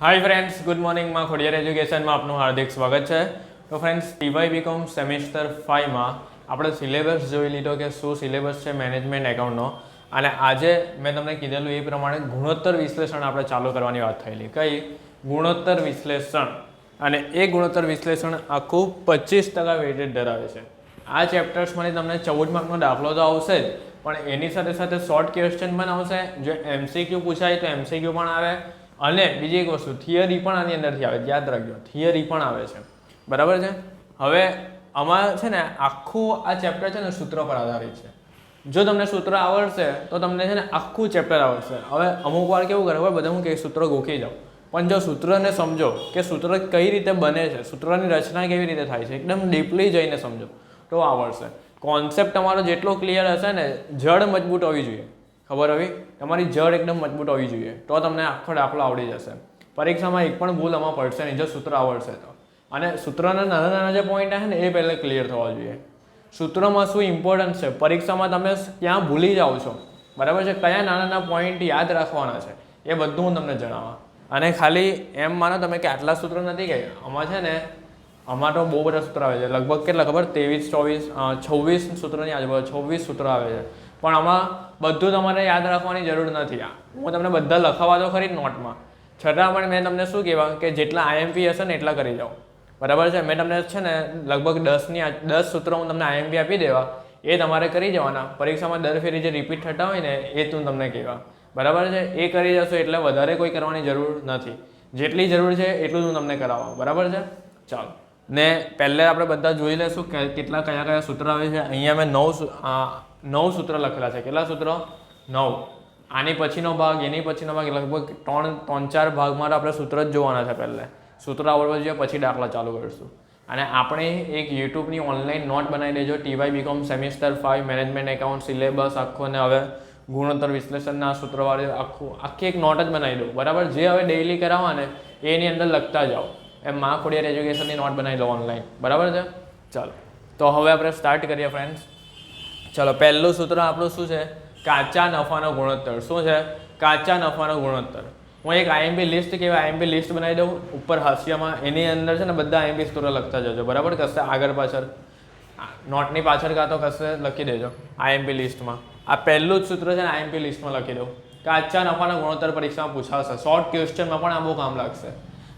Hi friends, good morning में Khodiyar education में आपનું हार्दिक स्वागत है। तो फ्रेंड्स, टीवाय बीकॉम सेमेस्टर 5 में આપણે સિલેબસ જોઈ લીધો કે શું સિલેબસ છે મેનેજમેન્ટ એકાઉન્ટનો, અને આજે મેં તમને કીધેલું એ પ્રમાણે ગુણોત્તર વિશ્લેષણ આપણે ચાલુ કરવાની વાત થયેલી. કઈ ગુણોત્તર વિશ્લેષણ, અને એ ગુણોત્તર વિશ્લેષણ આખું 25% વેટેજ ધરાવે છે. આ ચેપ્ટર્સમાંથી તમને 14 માર્કનો દાખલો તો આવશે જ, પણ એની સાથે સાથે શોર્ટ ક્વેશ્ચન પણ આવશે. જો એમસીક્યુ પૂછાય તો એમસીક્યુ પણ આવે, અને બીજી એક વસ્તુ થિયરી પણ આની અંદરથી આવે. યાદ રાખજો, થિયરી પણ આવે છે. બરાબર છે. હવે આમાં છે ને આખું આ ચેપ્ટર છે ને સૂત્ર પર આધારિત છે. જો તમને સૂત્ર આવડશે તો તમને છે ને આખું ચેપ્ટર આવડશે. હવે અમુક વાર કેવું કરે, બધા હું કે સૂત્ર ગોખી જાઓ, પણ જો સૂત્રને સમજો કે સૂત્ર કઈ રીતે બને છે, સૂત્રની રચના કેવી રીતે થાય છે, એકદમ ડીપલી જઈને સમજો તો આવડશે. કોન્સેપ્ટ તમારો જેટલો ક્લિયર હશે ને, જડ મજબૂત હોવી જોઈએ. ખબર હોવી, તમારી જડ એકદમ મજબૂત હોવી જોઈએ, તો તમને આખો દાખલો આવડી જશે. પરીક્ષામાં એક પણ ભૂલ આમાં પડશે નહીં જો સૂત્ર આવડશે તો. અને સૂત્રના નાના નાના જે પોઈન્ટ છે ને એ પહેલાં ક્લિયર થવા જોઈએ. સૂત્રમાં શું ઇમ્પોર્ટન્સ છે, પરીક્ષામાં તમે ક્યાં ભૂલી જાઓ છો, બરાબર છે, કયા નાના નાના પોઈન્ટ યાદ રાખવાના છે, એ બધું હું તમને જણાવવા. અને ખાલી એમ માનો તમે કે આટલા સૂત્ર નથી કે આમાં છે ને, આમાં તો બહુ બધા સૂત્ર આવે છે. લગભગ કેટલા ખબર, 23, 24, 26 સૂત્રની આજુબાજુ 26 સૂત્ર આવે છે. પણ આમાં બધું તમારે યાદ રાખવાની જરૂર નથી. હું તમને બધા લખાવા તો ખરી નોટમાં, છતાં પણ મેં તમને શું કહેવા કે જેટલા આઈએમપી હશે ને એટલા કરી જાઓ. બરાબર છે. મેં તમને છે ને લગભગ 10 સૂત્રો હું તમને આઈએમપી આપી દેવા, એ તમારે કરી જવાના. પરીક્ષામાં દર ફેરી જે રિપીટ થતા હોય ને એ તું તમને કહેવા. બરાબર છે. એ કરી જશો એટલે વધારે કોઈ કરવાની જરૂર નથી. જેટલી જરૂર છે એટલું જ હું તમને કરાવવા. બરાબર છે. ચાલો, ને પહેલે આપણે બધા જોઈ લઈશું કે કેટલા કયા સૂત્ર આવે છે. અહીંયા મેં 9 સૂત્ર લખેલા છે. કેટલા સૂત્રો? 9. આની પછીનો ભાગ, એની પછીનો ભાગ, લગભગ 3-4 ભાગમાં આપણે સૂત્ર જ જોવાના છે. પહેલે સૂત્ર આવડવા જોઈએ, પછી દાખલા ચાલુ કરીશું. અને આપણે એક યુટ્યુબની ઓનલાઈન નોટ બનાવી દેજો, TY BCom semester 5 management account syllabus આખો, અને હવે ગુણોત્તર વિશ્લેષણના સૂત્રવાળી આખી એક નોટ જ બનાવી દો. બરાબર. જે હવે ડેઇલી કરાવવા ને એની અંદર લખતા જાઓ. એમ માં ખોડિયાર એજ્યુકેશનની નોટ બનાવી દો ઓનલાઈન. બરાબર છે. ચાલો, તો હવે આપણે સ્ટાર્ટ કરીએ ફ્રેન્ડ્સ. ચલો, પહેલું સૂત્ર આપણું શું છે? કાચા નફાનો ગુણોત્તર. શું છે? કાચા નફાનો ગુણોત્તર. હું એક આઈએમપી લિસ્ટ કહેવાય, આઈએમપી લિસ્ટ બનાવી દઉં ઉપર હાસ્યમાં. એની અંદર છે ને બધા આઈએમપી સૂત્ર લખતા જજો. બરાબર. કશે આગળ પાછળ નોટની પાછળ કાં તો કશે લખી દેજો આઈએમપી લિસ્ટમાં. આ પહેલું જ સૂત્ર છે ને આઈએમપી લિસ્ટમાં લખી દઉં. કાચા નફાનો ગુણોત્તર પરીક્ષામાં પૂછાશે, શોર્ટ ક્વેશ્ચનમાં પણ આ બહુ કામ લાગશે.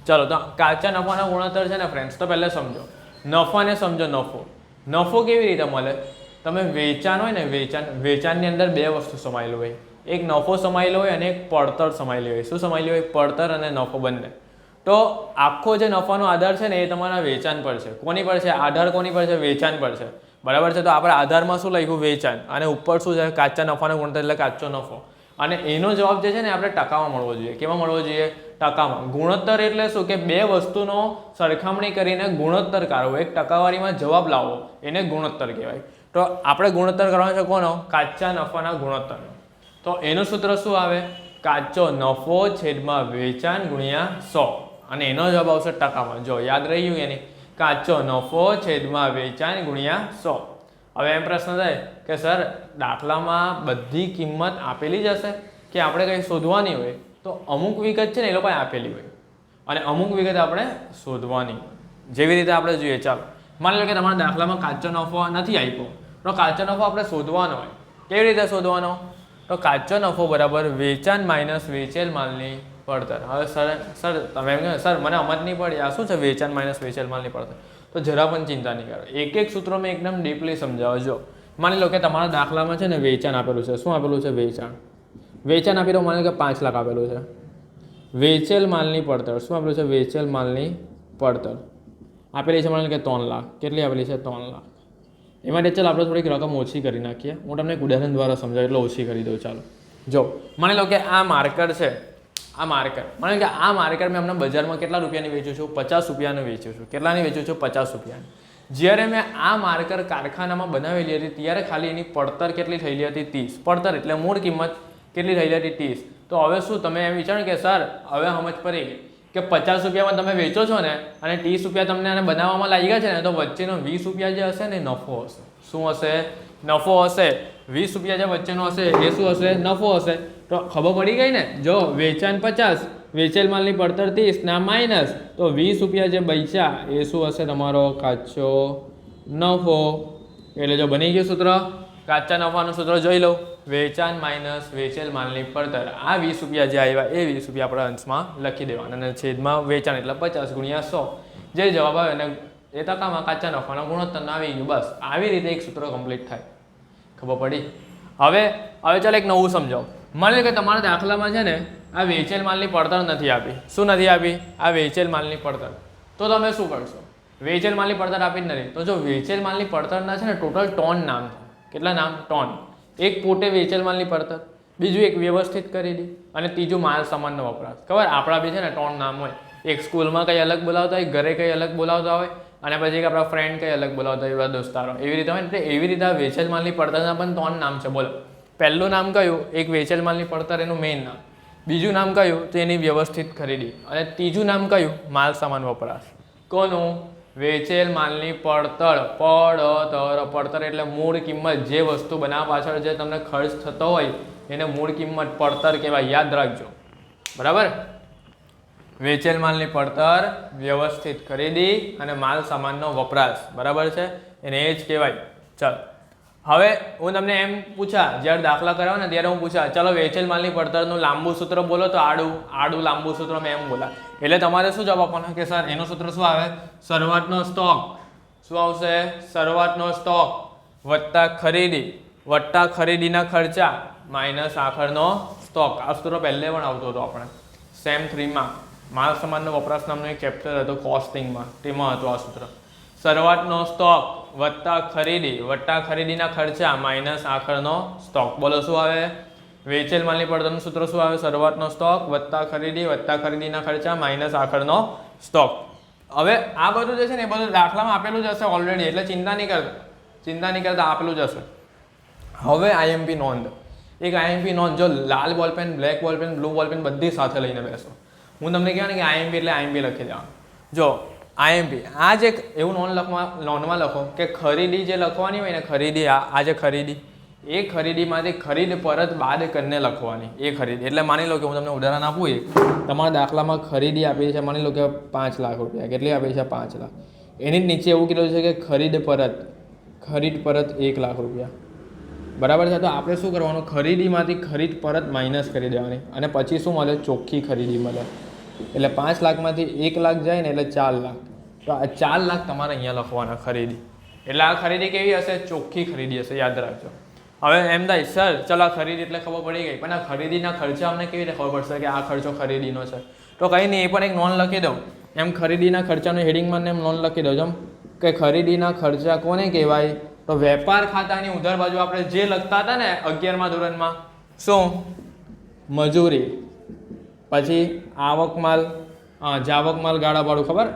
ચલો, તો કાચા નફાનો ગુણોત્તર છે ને ફ્રેન્ડ્સ, તો પહેલાં સમજો નફાને. સમજો નફો. નફો કેવી રીતે મળે? તમે વેચાણ હોય ને, વેચાણની અંદર બે વસ્તુ સમાયેલું હોય. એક નફો સમાયેલો હોય અને એક પડતર સમાયેલી હોય. શું સમાયેલી હોય? પડતર અને નફો બંને. તો આખો જે નફાનો આધાર છે ને એ તમારા વેચાણ પર છે. કોની પર છે આધાર? કોની પર છે? વેચાણ પર છે. બરાબર છે. તો આપણે આધારમાં શું લખ્યું? વેચાણ. અને ઉપર શું છે? કાચા નફાનો ગુણોત્તર એટલે કાચો નફો. અને એનો જવાબ જે છે ને આપણે ટકામાં મળવો જોઈએ. કેમાં મળવો જોઈએ? ટકામાં. ગુણોત્તર એટલે શું કે બે વસ્તુનો સરખામણી કરીને ગુણોત્તર કાઢવો, એક ટકાવારીમાં જવાબ લાવવો, એને ગુણોત્તર કહેવાય. તો આપણે ગુણોત્તર કરવાનો છે કોનો? કાચા નફાના ગુણોત્તરનો. તો એનું સૂત્ર શું આવે? કાચો નફો છેદમાં વેચાણ ગુણ્યા 100, અને એનો જવાબ આવશે ટકામાં. જો યાદ રહી ગયું એની? કાચો નફો છેદમાં વેચાણ ગુણ્યા 100. હવે એમ પ્રશ્ન થાય કે સર દાખલામાં બધી કિંમત આપેલી જ હશે કે આપણે કંઈ શોધવાની હોય? તો અમુક વિગત છે ને એ લોકોએ આપેલી હોય, અને અમુક વિગત આપણે શોધવાની હોય. જેવી રીતે આપણે જોઈએ, ચાલો માની લો કે તમારા દાખલામાં કાચો નફો નથી આપ્યો, તો કાચો નફો આપણે શોધવાનો હોય. કેવી રીતે શોધવાનો? તો કાચો નફો બરાબર વેચાણ માઇનસ વેચેલ માલની પડતર. હવે સર તમે એમ કહો સર મને સમજ નહીં પડી, આ શું છે વેચાણ માઇનસ વેચેલ માલની પડતર? તો જરા પણ ચિંતા નહીં કરો, એક એક સૂત્રો મેં એકદમ ડીપલી સમજાવજો. માની લો કે તમારા દાખલામાં છે ને વેચાણ આપેલું છે. શું આપેલું છે? વેચાણ આપી દો. માની લો કે 5 લાખ આપેલું છે. વેચેલ માલની પડતર શું આપેલું છે? વેચેલ માલની પડતર આપેલી છે માની લો કે 3 લાખ. કેટલી આપેલી છે? 3 લાખ. એમાં ચાલ આપણે થોડીક રકમ ઓછી કરી નાખીએ. હું તમને એક ઉદાહરણ દ્વારા સમજાવું એટલે ઓછી કરી દઉં. ચાલો જો, માની લો કે આ માર્કર છે. આ માર્કર, માની લો કે આ માર્કર મેં હમણાં બજારમાં કેટલા રૂપિયાની વેચું છું? 50 રૂપિયાનું વેચું છું. કેટલાની વેચું છું? 50 રૂપિયાની. જ્યારે મેં આ માર્કર કારખાનામાં બનાવેલી હતી ત્યારે ખાલી એની પડતર કેટલી થયેલી હતી? 30. પડતર એટલે મૂળ કિંમત કેટલી થયેલી હતી? 30. તો હવે શું તમે એમ વિચારો કે સર હવે સમજ પડી ગઈ કે 50 રૂપિયામાં તમે વેચો છો ને, અને 30 રૂપિયા તમને આને બનાવવામાં લાગ્યા છે ને, તો વચ્ચેનો 20 રૂપિયા જે હશે ને નફો હશે. શું હશે? નફો હશે. 20 રૂપિયા જે વચ્ચેનો હશે એ શું હશે? નફો હશે. તો ખબર પડી ગઈ ને? જો વેચાણ 50 વેચેલ માલની પડતર 30 ના માઇનસ તો 20 રૂપિયા જે બચ્યા એ શું હશે તમારો કાચો નફો. એટલે જો બની ગયું સૂત્ર, કાચા નફાનું સૂત્ર જોઈ લો, વેચાણ માઇનસ વેચેલ માલની પડતર. આ 20 રૂપિયા જે આવ્યા એ 20 રૂપિયા આપણે અંશમાં લખી દેવાના અને છેદમાં વેચાણ એટલે 50 ગુણ્યા 100 જે જવાબ આવે અને એ ટકામાં કાચા નફાના ગુણોત્તર આવી ગયું. બસ આવી રીતે એક સૂત્ર કમ્પ્લીટ થાય. ખબર પડી? હવે ચાલો એક નવું સમજાવો. માની લો કે તમારા દાખલામાં છે ને આ વેચેલ માલની પડતર નથી આપી. શું નથી આપી? આ વેચેલ માલની પડતર. તો તમે શું કરશો? વેચેલ માલની પડતર આપી જ નથી તો જો વેચેલ માલની પડતરના છે ને ટોટલ ટોન નામ છે. કેટલા નામ? ટોન. એક પોતે વેચેલ માલની પડતર, બીજું એક વ્યવસ્થિત કરી દી અને ત્રીજું માલ સામાનનો વપરાશ. ખબર આપણા બી છે ને ટોન નામ હોય. એક સ્કૂલમાં કંઈ અલગ બોલાવતા હોય, ઘરે કંઈ અલગ બોલાવતા હોય અને પછી આપણા ફ્રેન્ડ કંઈ અલગ બોલાવતા હોય, એવા દોસ્તારો એવી રીતે હોય ને. એવી રીતે વેચેલ માલની પડતરના પણ ત્રણ નામ છે. બોલો, પહેલું નામ કયું? એક વેચેલ માલની પડતર એનું મેઇન નામ. બીજું નામ કયું? તો એની વ્યવસ્થિત ખરીદી. અને ત્રીજું નામ કયું? માલ સામાન વપરાશ. કોનું? વેચેલ માલની પડતર. પડતર એટલે મૂળ કિંમત. જે વસ્તુ બનાવવા પાછળ જે તમને ખર્ચ થતો હોય એને મૂળ કિંમત પડતર કહેવાય. યાદ રાખજો. બરાબર? વેચેલ માલની પડતર, વ્યવસ્થિત ખરીદી અને માલ સામાનનો વપરાશ. બરાબર છે? એને એ જ કહેવાય. ચાલો હવે હું તમને એમ પૂછા, જ્યારે દાખલા કરાવો ને ત્યારે હું પૂછા, ચાલો વેચેલ માલની પડતરનું લાંબુ સૂત્ર બોલો તો આડું લાંબુ સૂત્ર મેં એમ બોલા. એટલે તમારે શું જવાબ આપવાનો કે સર એનું સૂત્ર શું આવે? શરૂઆતનો સ્ટોક. શું આવશે? શરૂઆતનો સ્ટોક વત્તા ખરીદીના ખર્ચા માઇનસ આખરનો સ્ટોક. આ સૂત્ર પહેલે પણ આવતો હતો આપણે સેમ 3માં. માલ સામાનનો વપરાશ નામનો એક ચેપ્ટર હતો કોસ્ટિંગમાં, તેમાં હતું આ સૂત્ર. શરૂઆતનો સ્ટોક વત્તા ખરીદીના ખર્ચા માઇનસ આખરનો સ્ટોક. બોલો શું આવે? વેચેલ માલની પડતરનું સૂત્ર શું આવે? શરૂઆતનો સ્ટોક વત્તા ખરીદીના ખર્ચા માઇનસ આખરનો સ્ટોક. હવે આ બધું જે છે ને એ બધું દાખલામાં આપેલું જ હશે ઓલરેડી, એટલે ચિંતા નહીં કરતા આપેલું જ હશે. હવે આઈએમપી નોંધ. એક આઈએમપી નોંધ, જો લાલ ballpen, black ballpen, blue ballpen બધી સાથે લઈને બેસો. હું તમને કહેવાય ને કે આઈએમપી એટલે આઈએમપી લખી દેવાનું. જો આઈએમપી આ જે એવું નોંધમાં લખો કે ખરીદી જે લખવાની હોય ને, ખરીદી આ જે ખરીદી, એ ખરીદીમાંથી ખરીદ પરત બાદ કરીને લખવાની. એ ખરીદી એટલે માની લો કે હું તમને ઉદાહરણ આપું. એક તમારા દાખલામાં ખરીદી આપી છે, માની લો કે 5 લાખ રૂપિયા. કેટલી આપી છે? 5 લાખ. એની નીચે એવું કીધું છે કે ખરીદ પરત 1 લાખ રૂપિયા. બરાબર છે? તો આપણે શું કરવાનું? ખરીદીમાંથી ખરીદ પરત માઇનસ કરી દેવાની અને પછી શું મળે? ચોખ્ખી ખરીદી મળે. એટલે 5 લાખમાંથી 1 લાખ જાય ને એટલે 4 લાખ. તો આ 4 લાખ તમારે અહીંયા લખવાના ખરીદી. એટલે આ ખરીદી કેવી હશે? ચોખ્ખી ખરીદી હશે. યાદ રાખજો. હવે એમ થાય સર ચાલો આ ખરીદી એટલે ખબર પડી ગઈ, પણ આ ખરીદીના ખર્ચા અમને કેવી રીતે ખબર પડશે કે આ ખર્ચો ખરીદીનો છે? તો કંઈ નહીં, એ પણ એક નોંધ લખી દઉં. એમ ખરીદીના ખર્ચાનું હેડિંગમાં એમ નોંધ લખી દઉં જેમ કે ખરીદીના ખર્ચા કોને કહેવાય? તો વેપાર ખાતાની ઉધર બાજુ આપણે જે લખતા હતા ને 11મા ધોરણમાં, શું? મજૂરી. પછી જાવક માલ ગાળા ભાડું. ખબર?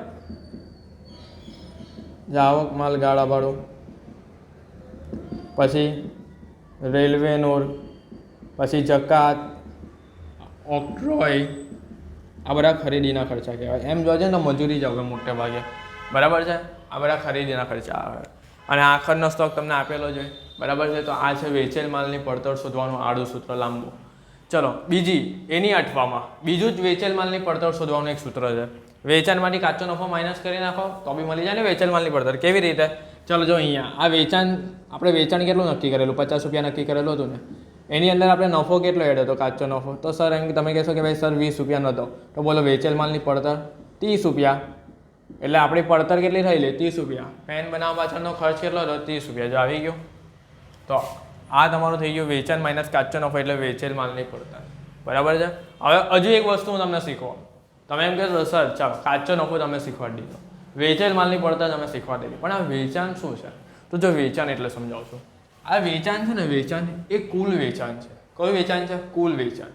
જાવક માલ ગાળા ભાડું. પછી રેલવેનું, પછી જકાત, ઓક્ટ્રોય, આ બધા ખરીદીના ખર્ચા કહેવાય. એમ જોજે ને મજૂરી જ આવે મોટે ભાગે. બરાબર છે? આ બધા ખરીદીના ખર્ચા આવે. અને આખરનો સ્ટોક તમને આપેલો છે. બરાબર છે? તો આ છે વેચેલ માલની પડતર શોધવાનું આડું સૂત્ર લાંબુ. ચલો બીજી એની 8માં બીજું જ વેચેલ માલની પડતર શોધવાનું એક સૂત્ર છે. વેચાણમાંથી કાચો નફો માઇનસ કરી નાખો તો બી મળી જાય ને વેચેલ માલની પડતર. કેવી રીતે? ચલો જો અહીંયા આ આપણે વેચાણ કેટલું નક્કી કરેલું? 50 રૂપિયા નક્કી કરેલું હતું ને. એની અંદર આપણે નફો કેટલો એડ હતો? કાચો નફો. તો સર એમ તમે કહેશો કે ભાઈ સર 20 રૂપિયાનો હતો. તો બોલો વેચેલ માલની પડતર 30 રૂપિયા. એટલે આપણી પડતર કેટલી થઈ લે? 30 રૂપિયા. પેન બનાવવા પાછળનો ખર્ચ કેટલો હતો? 30 રૂપિયા. જો આવી ગયો. તો આ તમારું થઈ ગયું વેચાણ માઇનસ કાચો નફો એટલે વેચેલ માલની પડતર. બરાબર છે? હવે હજુ એક વસ્તુ હું તમને શીખવા. તમે એમ કહેશો સર ચાલો કાચો નફો તમે શીખવાડી દીધો, વેચેલ માલની પડતર તમે શીખવાડી દીધી, પણ આ વેચાણ શું છે? તો જો વેચાણ એટલે સમજાવું છું. આ વેચાણ છે ને, વેચાણ એ કુલ વેચાણ છે. કયું વેચાણ છે? કુલ વેચાણ.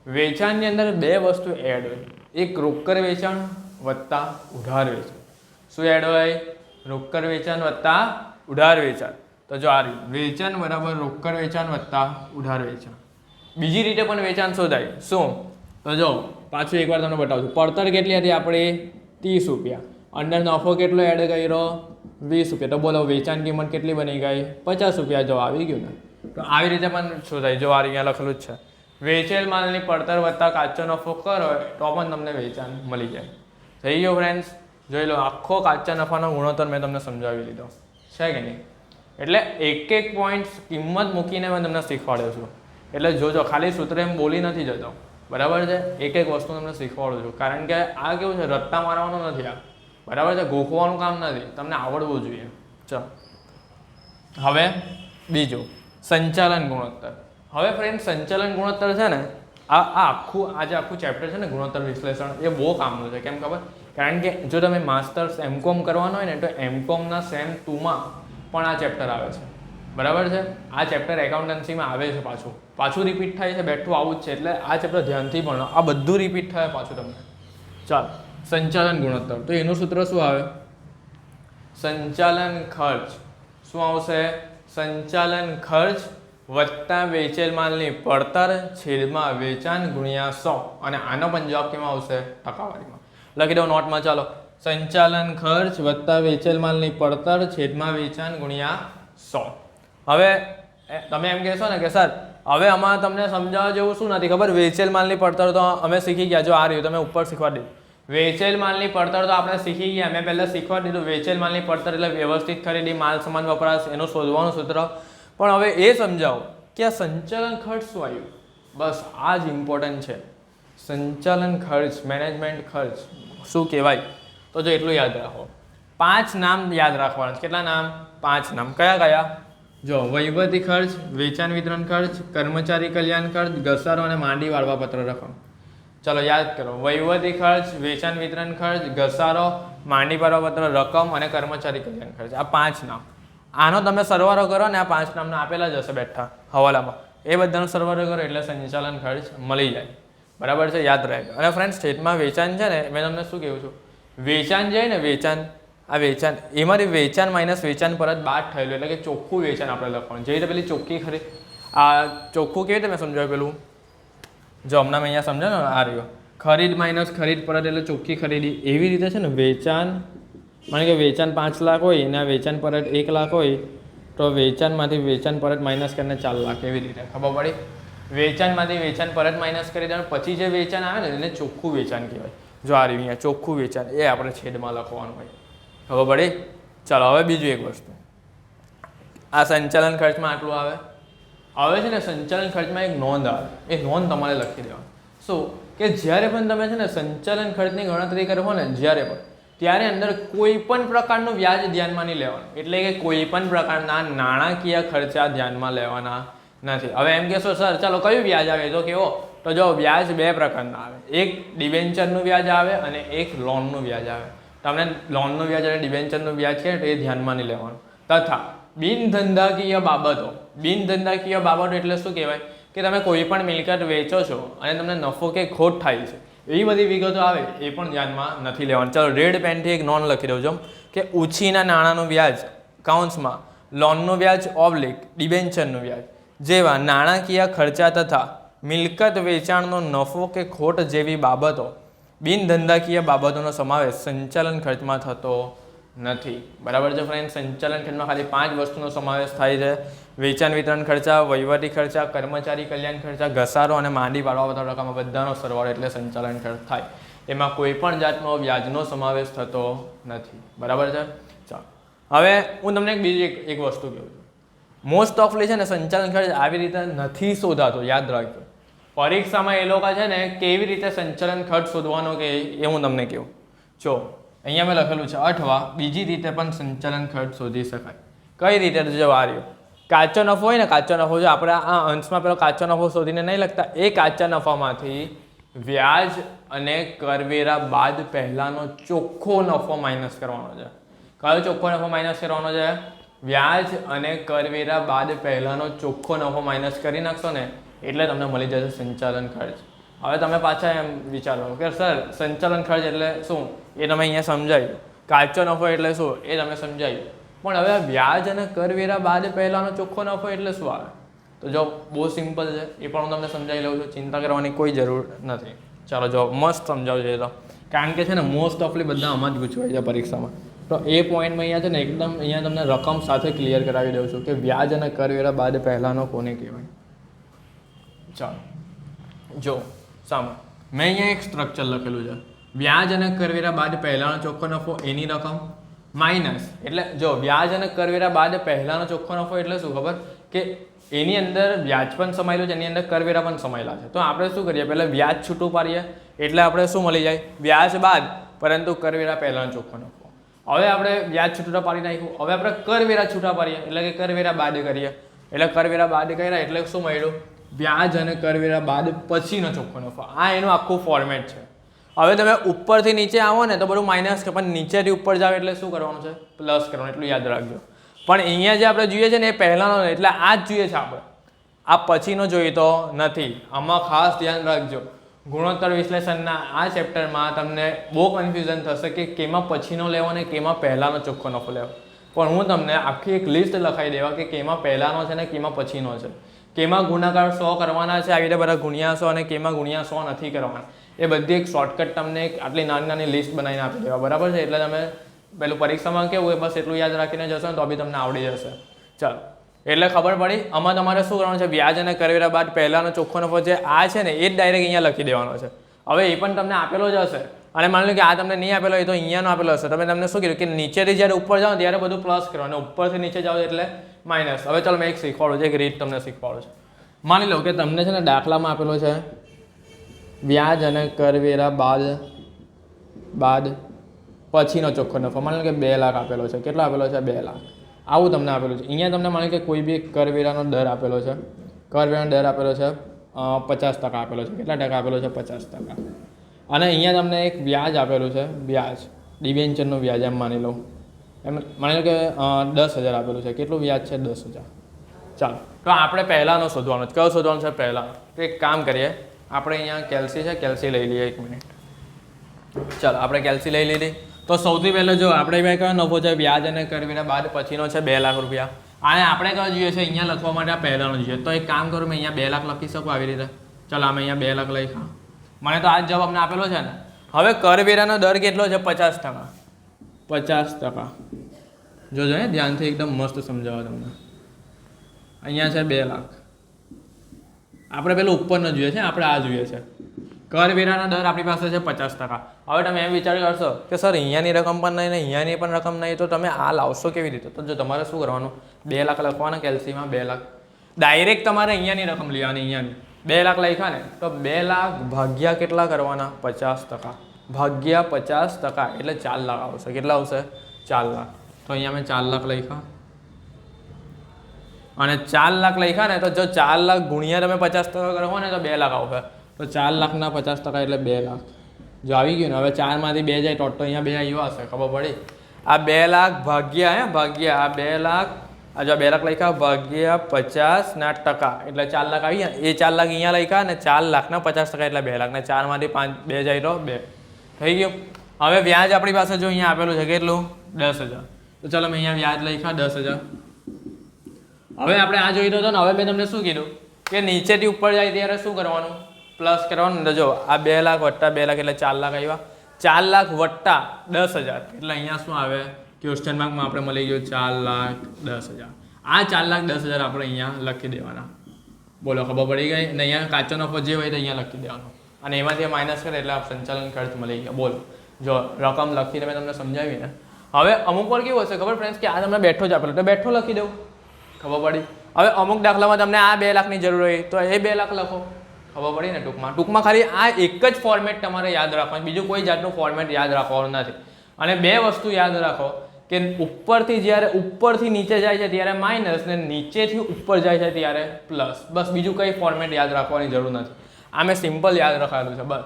વેચાણની અંદર બે વસ્તુ એડ હોય. એક રોકડ વેચાણ વત્તા ઉધાર વેચાણ. શું એડ હોય? રોકડ વેચાણ વત્તા ઉધાર વેચાણ. તો જો આ વેચાણ બરાબર રોકડ વેચાણ વત્તા ઉધાર વેચાણ. બીજી રીતે પણ વેચાણ શોધાય. શું? તો જો પાછું એકવાર તમને બતાવું છું. પડતર કેટલી હતી આપણી? 30 રૂપિયા. અંદર નફો કેટલો એડ કર્યો? 20 રૂપિયા. તો બોલો વેચાણ કિંમત કેટલી બની ગઈ? 50 રૂપિયા. જો આવી ગયું ને. તો આવી રીતે પણ શોધાય. જો આ અહીંયા લખેલું જ છે વેચેલ માલની પડતર વત્તા કાચો નફો કરો તો પણ તમને વેચાણ મળી જાય. થઈ ગયો ફ્રેન્ડ્સ? જોઈ લો, આખો કાચા નફાનો ગુણોત્તર મેં તમને સમજાવી લીધો છે કે નહીં? એટલે એક એક પોઈન્ટ કિંમત મૂકીને મેં તમને શીખવાડ્યો છું. એટલે જોજો, ખાલી સૂત્ર એમ બોલી નથી જતો, બરાબર છે? એક એક વસ્તુ તમને શીખવાડું છું, કારણ કે આ કેવું છે, રટ્ટા મારવાનું નથી આ, બરાબર છે? ગોખવાનું કામ નથી, તમને આવડવું જોઈએ. ચલો હવે બીજું, સંચાલન ગુણોત્તર. હવે ફ્રેન્ડ, સંચાલન ગુણોત્તર છે ને, આજે આખું ચેપ્ટર છે ને ગુણોત્તર વિશ્લેષણ, એ બહુ કામનું છે. કેમ ખબર? કારણ કે જો તમે માસ્ટર્સ એમકોમ કરવાનો હોય ને, તો એમકોમના સેમ 2માં પણ આ ચેપ્ટર આવે છે, બરાબર છે? આ ચેપ્ટર એકાઉન્ટન્સીમાં આવે છે, પાછું રિપીટ થાય છે, બેઠું આવું જ છે. એટલે આ ચેપ્ટર ધ્યાનથી ભણો, આ બધું રિપીટ થાય પાછું તમને. ચાલો, સંચાલન ગુણોત્તર, તો એનું સૂત્ર શું આવે? સંચાલન ખર્ચ. શું આવશે? સંચાલન ખર્ચ વત્તા વેચેલ માલની પડતર છેદમાં વેચાણ ગુણ્યા 100. અને આનો પણ જવાબ કેમાં આવશે? ટકાવારીમાં. લખી દો નોટમાં. ચાલો, સંચાલન ખર્ચ વત્તા વેચેલ માલની પડતર છેદમાં વેચાણ ગુણ્યા 100. હવે તમે એમ કહેશો ને કે સર, હવે આમાં તમને સમજાવવા જેવું શું નથી ખબર? વેચેલ માલની પડતર તો અમે શીખી ગયા. જો આ રહ્યું, તમે ઉપર શીખવાડી દીધું. વેચેલ માલની પડતર તો આપણે શીખી ગયા, મેં પહેલાં શીખવાડી દીધું. વેચેલ માલની પડતર એટલે વ્યવસ્થિત ખરીદી, માલ સમાન વપરાશ, એનું શોધવાનું સૂત્ર. પણ હવે એ સમજાવો કે આ સંચાલન ખર્ચ શું આવ્યું? બસ આ જ ઇમ્પોર્ટન્ટ છે. સંચાલન ખર્ચ, મેનેજમેન્ટ ખર્ચ શું કહેવાય? તો જો એટલું યાદ રાખો, 5 નામ યાદ રાખવાના. કેટલા નામ? 5 નામ. કયા કયા? જો, વહીવટી ખર્ચ, વેચાણ વિતરણ ખર્ચ, કર્મચારી કલ્યાણ ખર્ચ, ઘસારો અને માંડી વાળવા પત્ર રકમ. ચલો યાદ કરો, વહીવટી ખર્ચ, વેચાણ વિતરણ ખર્ચ, ઘસારો, માંડી વાળવા પત્ર રકમ અને કર્મચારી કલ્યાણ ખર્ચ. આ 5 નામ. આનો તમે સરવાળો કરો ને, આ 5 નામના આપેલા જ હશે બેઠા હવાલામાં, એ બધાનો સરવાળો કરો એટલે સંચાલન ખર્ચ મળી જાય, બરાબર છે? યાદ રહે. અને ફ્રેન્ડ, સ્ટેટમાં વેચાણ છે ને, મેં તમને શું કહું છું, વેચાણ જાય ને, આ વેચાણ, એમાંથી વેચાણ માઇનસ વેચાણ પરત બાદ થયેલું, એટલે કે ચોખ્ખું વેચાણ આપણે લખવાનું. જે રીતે પેલી ચોખ્ખી ચોખ્ખું કેવી રીતે મેં સમજાવ્યું પેલું? જો હમણાં મેં અહીંયા સમજાવ ને, આ રહ્યો ખરીદ માઇનસ ખરીદ પરત એટલે ચોખ્ખી ખરીદી. એવી રીતે છે ને વેચાણ, માને કે વેચાણ 5 લાખ હોય અને આ વેચાણ પરત 1 લાખ હોય, તો વેચાણમાંથી વેચાણ પરત માઇનસ કરીને 4 લાખ. એવી રીતે ખબર પડી? વેચાણમાંથી વેચાણ પરત માઇનસ કરી દેવાનું, પછી જે વેચાણ આવે ને એને ચોખ્ખું વેચાણ કહેવાય. જો આ રહ્યું અહીંયા ચોખ્ખું વેચાણ, એ આપણે છેદમાં લખવાનું હોય. ખબર પડી? ચાલો હવે બીજું એક વસ્તુ, આ સંચાલન ખર્ચમાં આટલું આવે. હવે છે ને સંચાલન ખર્ચમાં એક નોંધ આવે, એ નોંધ તમારે લખી દેવાની. શું કે જ્યારે પણ તમે છે ને સંચાલન ખર્ચની ગણતરી કરો ને, જ્યારે પણ, ત્યારે અંદર કોઈ પણ પ્રકારનું વ્યાજ ધ્યાનમાં નહીં લેવાનું. એટલે કે કોઈ પણ પ્રકારના નાણાકીય ખર્ચા ધ્યાનમાં લેવાના નથી. હવે એમ કહેશો સર ચાલો કયું વ્યાજ આવે? તો કેવો? તો જો વ્યાજ 2 પ્રકારના આવે, એક ડિબેન્ચરનું વ્યાજ આવે અને એક લોનનું વ્યાજ આવે. તમને લોનનું વ્યાજ અને ડિબેન્ચરનું વ્યાજ છે તો એ ધ્યાનમાં નહીં લેવાનું. તથા બિનધંધાકીય બાબતો. બિનધંધાકીય બાબતો એટલે શું કહેવાય? કે તમે કોઈ પણ મિલકત વેચો છો અને તમને નફો કે ખોટ થાય છે, એવી બધી વિગતો આવે, એ પણ ધ્યાનમાં નથી લેવાનું. ચાલો રેડ પેનથી એક નોંધ લખી દઉં છું કે ઉછીના નાણાંનું વ્યાજ કાઉન્સમાં લોનનું વ્યાજ ઓબ્લિક ડિબેન્ચરનું વ્યાજ જેવા નાણાકીય ખર્ચા તથા મિલકત વેચાણનો નફો કે ખોટ જેવી બાબતો, બિનધંધાકીય બાબતોનો સમાવેશ સંચાલન ખર્ચમાં થતો નથી. બરાબર છે ફ્રેન્ડ? સંચાલન ખર્ચમાં ખાલી 5 વસ્તુનો સમાવેશ થાય છે: વેચાણ વિતરણ ખર્ચા, વહીવટી ખર્ચા, કર્મચારી કલ્યાણ ખર્ચા, ઘસારો અને માંડી પાડવા રકમ, બધાનો સરવાળો એટલે સંચાલન ખર્ચ થાય. એમાં કોઈ પણ જાતનો વ્યાજનો સમાવેશ થતો નથી. બરાબર છે? ચાલો હવે હું તમને બીજી એક વસ્તુ કહું છું. મોસ્ટ ઓફલી છે ને સંચાલન ખર્ચ આવી રીતે નથી શોધાતો, યાદ રાખજો. પરીક્ષામાં એ લોકો છે ને કેવી રીતે સંચાલન ખર્ચ શોધવાનો કે એ હું તમને કહું. જો અહીંયા મેં લખેલું છે, અથવા બીજી રીતે પણ સંચાલન ખર્ચ શોધી શકાય. કઈ રીતે? જો આ રહ્યો કાચો નફો હોય ને, કાચો નફો, જો આપણે આ અંશમાં પેલો કાચો નફો શોધીને નહીં લખતા, એ કાચા નફામાંથી વ્યાજ અને કરવેરા બાદ પહેલાનો ચોખ્ખો નફો માઇનસ કરવાનો છે. કયો ચોખ્ખો નફો માઇનસ કરવાનો છે? વ્યાજ અને કરવેરા બાદ પહેલાનો ચોખ્ખો નફો માઇનસ કરી નાખશો ને એટલે તમને મળી જશે સંચાલન ખર્ચ. હવે તમે પાછા એમ વિચારો કે સર સંચાલન ખર્ચ એટલે શું, એ તમે અહીંયા સમજાયું. કાચો નફો એટલે શું, એ તમે સમજાયું. પણ હવે વ્યાજ અને કરવેરા બાદ પહેલાનો ચોખ્ખો નફો એટલે શું આવે? તો જો બહુ સિમ્પલ છે, એ પણ હું તમને સમજાવી લઉં છું, ચિંતા કરવાની કોઈ જરૂર નથી. ચાલો જો મસ્ત સમજાવજો એ તો, કારણ કે છે ને મોસ્ટ ઓફલી બધા આમાં જ પૂછવાય છે પરીક્ષામાં. તો એ પોઈન્ટમાં અહીંયા છે ને એકદમ અહીંયા તમને રકમ સાથે ક્લિયર કરાવી દઉં છું કે વ્યાજ અને કરવેરા બાદ પહેલાનો કોને કહેવાય. ચાલો જો સામે મેં અહીંયા એક સ્ટ્રક્ચર લખેલું છે, વ્યાજ અને કરવેરા બાદ પહેલાનો ચોખ્ખો નફો એની રકમ માઇનસ, એટલે જો વ્યાજ અને કરવેરા બાદ પહેલાનો ચોખ્ખો નફો એટલે શું ખબર કે એની અંદર વ્યાજ પણ સમાયેલું છે, એની અંદર કરવેરા પણ સમાયેલા છે. તો આપણે શું કરીએ, પહેલાં વ્યાજ છૂટું પાડીએ એટલે આપણે શું મળી જાય, વ્યાજ બાદ પરંતુ કરવેરા પહેલાનો ચોખ્ખો નફો. હવે આપણે વ્યાજ છૂટા પાડી નાખ્યું, હવે આપણે કરવેરા છૂટા પાડીએ એટલે કે કરવેરા બાદ કરીએ, એટલે કરવેરા બાદ કર્યા એટલે શું મળ્યું, વ્યાજ અને કરવેરા બાદ પછીનો ચોખ્ખો નફો. આ એનું આખું ફોર્મેટ છે. હવે તમે ઉપરથી નીચે આવો ને તો બધું માઇનસ કે, પણ નીચેથી ઉપર જાવ એટલે શું કરવાનું છે, પ્લસ કરવાનું, એટલું યાદ રાખજો. પણ અહીંયા જે આપણે જોઈએ છે ને એ પહેલાંનો, એટલે આ જ જોઈએ છે આપણે, આ પછીનો જોઈતો નથી. આમાં ખાસ ધ્યાન રાખજો, ગુણોત્તર વિશ્લેષણના આ ચેપ્ટરમાં તમને બહુ કન્ફ્યુઝન થશે કે કેમાં પછીનો લેવો અને કેમાં પહેલાંનો ચોખ્ખો નફો લેવો. પણ હું તમને આખી એક લિસ્ટ લખાવી દેવા કે કેમાં પહેલાંનો છે ને કેમાં પછીનો છે, કેમાં ગુણાકાર 100 કરવાના છે, આવી રીતે બધા ગુણ્યા 100, અને કેમાં ગુણ્યા 100 નથી કરવાના. એ બધી એક શોર્ટકટ તમને એક આટલી નાની નાની લિસ્ટ બનાવીને આપી દેવા, બરાબર છે. એટલે તમે પેલું પરીક્ષામાં કેવું હોય બસ એટલું યાદ રાખીને જશો ને તો બી તમને આવડી જશે. ચાલો, એટલે ખબર પડી. આમાં તમારે શું કરવાનું છે, વ્યાજ અને કરવેરા બાદ પહેલાનો ચોખ્ખો નફો જે આ છે ને એ જ ડાયરેક્ટ અહીંયા લખી દેવાનો છે. હવે એ પણ તમને આપેલો જ હશે, અને માની લો કે આ તમને નહીં આપેલો હોય તો અહીંયાનો આપેલો હશે. તમે તમને શું કીધું કે નીચેથી જ્યારે ઉપર જાઓ ત્યારે બધું પ્લસ કરવાનું, ઉપરથી નીચે જાઓ એટલે માઇનસ. હવે ચાલો મેં એક શીખવાડું છું, એક રીત તમને શીખવાડું છું. માની લો કે તમને છે ને દાખલામાં આપેલો છે વ્યાજ અને કરવેરા બાદ પછીનો ચોખ્ખો નફો. માની લો કે 2 લાખ આપેલો છે. કેટલો આપેલો છે, 2 લાખ. આવું તમને આપેલું છે. અહીંયા તમને માની કે કોઈ બી કરવેરાનો દર આપેલો છે, કરવેરાનો દર આપેલો છે 50% આપેલો છે. કેટલા ટકા આપેલો છે, 50%. અને અહીંયા તમને એક વ્યાજ આપેલું છે, વ્યાજ ડિબેન્ચરનું વ્યાજ એમ માની લો, એમ માની લો કે 10,000 આપેલું છે. કેટલું વ્યાજ છે, 10,000. ચાલો, તો આપણે પહેલાંનો શોધવાનો છે. કયો શોધવાનો છે, પહેલાં. તો એક કામ કરીએ, આપણે અહીંયા કેલ્સી છે, કેલ્સી લઈ લઈએ. 1 મિનિટ. ચાલો, આપણે કેલ્સી લઈ લીધી. તો સૌથી પહેલાં જો આપણે ભાઈ કયો નફો છે, વ્યાજ અને કરવેરા બાદ પછીનો છે 2 લાખ રૂપિયા. અને આપણે કયો જોઈએ છે, અહીંયા લખવા માટે આ પહેલાંનો જોઈએ. તો એક કામ કરું, મેં અહીંયા 2 લાખ લખી શકું આવી રીતે. ચાલો, અમે અહીંયા 2 લાખ લખ્યા. મને તો આ જ જવાબ આપેલો છે ને. હવે કરવેરાનો દર કેટલો છે, 50%. 50%. જોજો ને ધ્યાનથી, એકદમ મસ્ત સમજાવો તમને. અહીંયા છે 2 લાખ. આપણે પેલું ઉપરનો જોઈએ છે, આપણે આ જોઈએ છે. કરવેરાનો દર આપણી પાસે છે 50%. હવે તમે એમ વિચાર કરશો કે સર અહીંયાની રકમ પણ નહીં ને અહીંયાની પણ રકમ નહીં, તો તમે આ લાવશો કેવી રીતે? તો જો તમારે શું કરવાનું, 2 લાખ લખવાના કેલ્સીમાં, 2 લાખ ડાયરેક્ટ તમારે અહીંયાની રકમ લેવાની. અહીંયાની 2 લાખ લખ્યા ને તો 2 લાખ ભાગ્યા કેટલા કરવાના, 50%. ભાગ્યા 50% એટલે 4 લાખ આવશે. કેટલા આવશે, 4 લાખ. તો અહીંયા મેં 4 લાખ લખ્યા, અને 4 લાખ લખ્યા ને તો જો 4 લાખ ગુણ્યા તમે 50% કરો ને તો 2 લાખ આવશે. તો 4 લાખના 50% એટલે 2 લાખ. જો આવી ગયું ને, હવે 4 માંથી 2 જાય તો અહીંયા 2 આવ્યો હશે, ખબર પડી. આ 2 લાખ ભાગ્યા ભાગ્યા આ 2 લાખ, આ જો 2 લાખ લખ્યા ભાગ્યા 50% એટલે 4 લાખ આવી ગયા. એ 4 લાખ અહીંયા લખ્યા ને 4 લાખના 50% એટલે 2 લાખ, ને 4 માંથી 2 જાય તો 2 થઈ ગયું. હવે વ્યાજ આપણી પાસે જો અહીંયા આપેલું છે કેટલું, 10,000. તો ચાલો મેં અહીંયા વ્યાજ લખ્યા 10,000. હવે આપણે આ જોઈ રહ્યો ને, હવે મેં તમને શું કીધું કે નીચેથી ઉપર જાય ત્યારે શું કરવાનું, પ્લસ કરવાનું. જો આ 2 લાખ વત્તા 2 લાખ એટલે 4 લાખ આવ્યા. 4 લાખ વત્તા 10,000 એટલે અહીંયા શું આવે, ક્વેશ્ચન માર્કમાં આપણે મળી ગયું 4,10,000. આ 4,10,000 આપણે અહીંયા લખી દેવાના. બોલો, ખબર પડી ગઈ ને? અહીંયા કાચો નફો જે હોય તો અહીંયા લખી દેવાનો, અને એમાંથી માઇનસ કરે એટલે સંચાલન ખર્ચ મળી ગયા. બોલો, જો રકમ લખીને મેં તમને સમજાવી ને. હવે અમુક વાર કેવું હશે ખબર ફ્રેન્ડ્સ, કે આ તમને બેઠો જ આપેલો તો બેઠો લખી દઉં, ખબર પડી. હવે અમુક દાખલામાં તમને આ 2 લાખની જરૂર હોય તો એ 2 લાખ લખો, ખબર પડી ને. ટૂંકમાં ખાલી આ એક જ ફોર્મેટ તમારે યાદ રાખવાનું, બીજું કોઈ જાતનું ફોર્મેટ યાદ રાખવાનું નથી. અને 2 વસ્તુ યાદ રાખો કે ઉપરથી જ્યારે ઉપરથી નીચે જાય છે ત્યારે માઇનસ, ને નીચેથી ઉપર જાય છે ત્યારે પ્લસ. બસ, બીજું કંઈ ફોર્મેટ યાદ રાખવાની જરૂર નથી. આ મેં સિમ્પલ યાદ રખાયેલું છે, બસ.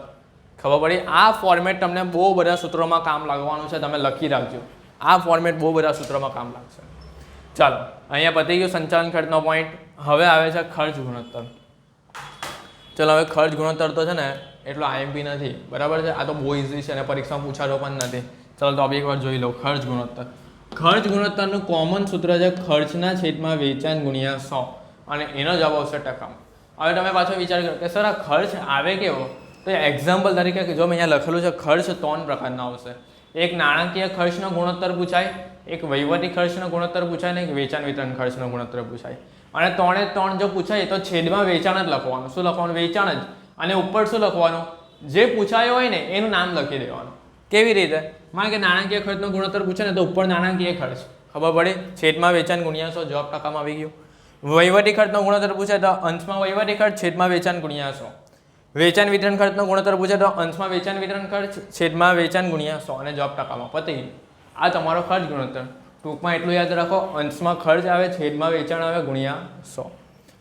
ખબર પડી. આ ફોર્મેટ તમને બહુ બધા સૂત્રોમાં કામ લાગવાનું છે, તમે લખી રાખજો. આ ફોર્મેટ બહુ બધા સૂત્રોમાં કામ લાગશે. ચાલો, અહીંયા પતી ગયું સંચાલન ખર્ચનો પોઈન્ટ. હવે આવે છે ખર્ચ ગુણોત્તર. ચલો, હવે ખર્ચ ગુણોત્તર તો છે ને એટલો આઈએમપી નથી, બરાબર છે. આ તો બહુ ઇઝી છે અને પરીક્ષામાં પૂછાતો પણ નથી. ચલો તો એક વાર જોઈ લો. ખર્ચ ગુણોત્તર. ખર્ચ ગુણોત્તરનું કોમન સૂત્ર છે ખર્ચના છેદમાં વેચાણ ગુણ્યા 100, અને એનો જવાબ આવશે ટકામાં. હવે તમે પાછો વિચાર કરો કે સર આ ખર્ચ આવે કેવો, તો એક્ઝામ્પલ તરીકે જો મેં અહીંયા લખેલું છે, ખર્ચ 3 પ્રકારના આવશે. એક નાણાકીય ખર્ચનો ગુણોત્તર પૂછાય, એક વહીવટી ખર્ચનો ગુણોત્તર પૂછાય, ને એક વેચાણ વિતરણ ખર્ચનો ગુણોત્તર પૂછાય. અને 3 જો પૂછાય તો છેદમાં વેચાણ જ લખવાનું. શું લખવાનું? વેચાણ જ. અને ઉપર શું લખવાનું, જે પૂછાયું હોય ને એનું નામ લખી દેવાનું. કેવી રીતે? માનો કે નાણાકીય ખર્ચનો ગુણોત્તર પૂછે ને તો ઉપર નાણાકીય ખર્ચ ખબર પડી, છેદમાં વેચાણ ગુણ્યા 100, જવાબ ટકામાં આવી ગયું. વહીવટી ખર્ચનો ગુણોત્તર પૂછે તો અંશમાં વહીવટી ખર્ચ છેદમાં વેચાણ ગુણ્યા 100. વેચાણ વિતરણ ખર્ચનો ગુણોત્તર પૂછે તો અંશમાં વેચાણ વિતરણ ખર્ચ છેદમાં વેચાણ ગુણ્યા 100 અને જવાબ ટકામાં. પતી. આ તમારો ખર્ચ ગુણોત્તર. ટૂંકમાં એટલું યાદ રાખો, અંશમાં ખર્ચ આવે, છેદમાં વેચાણ આવે ગુણ્યા 100.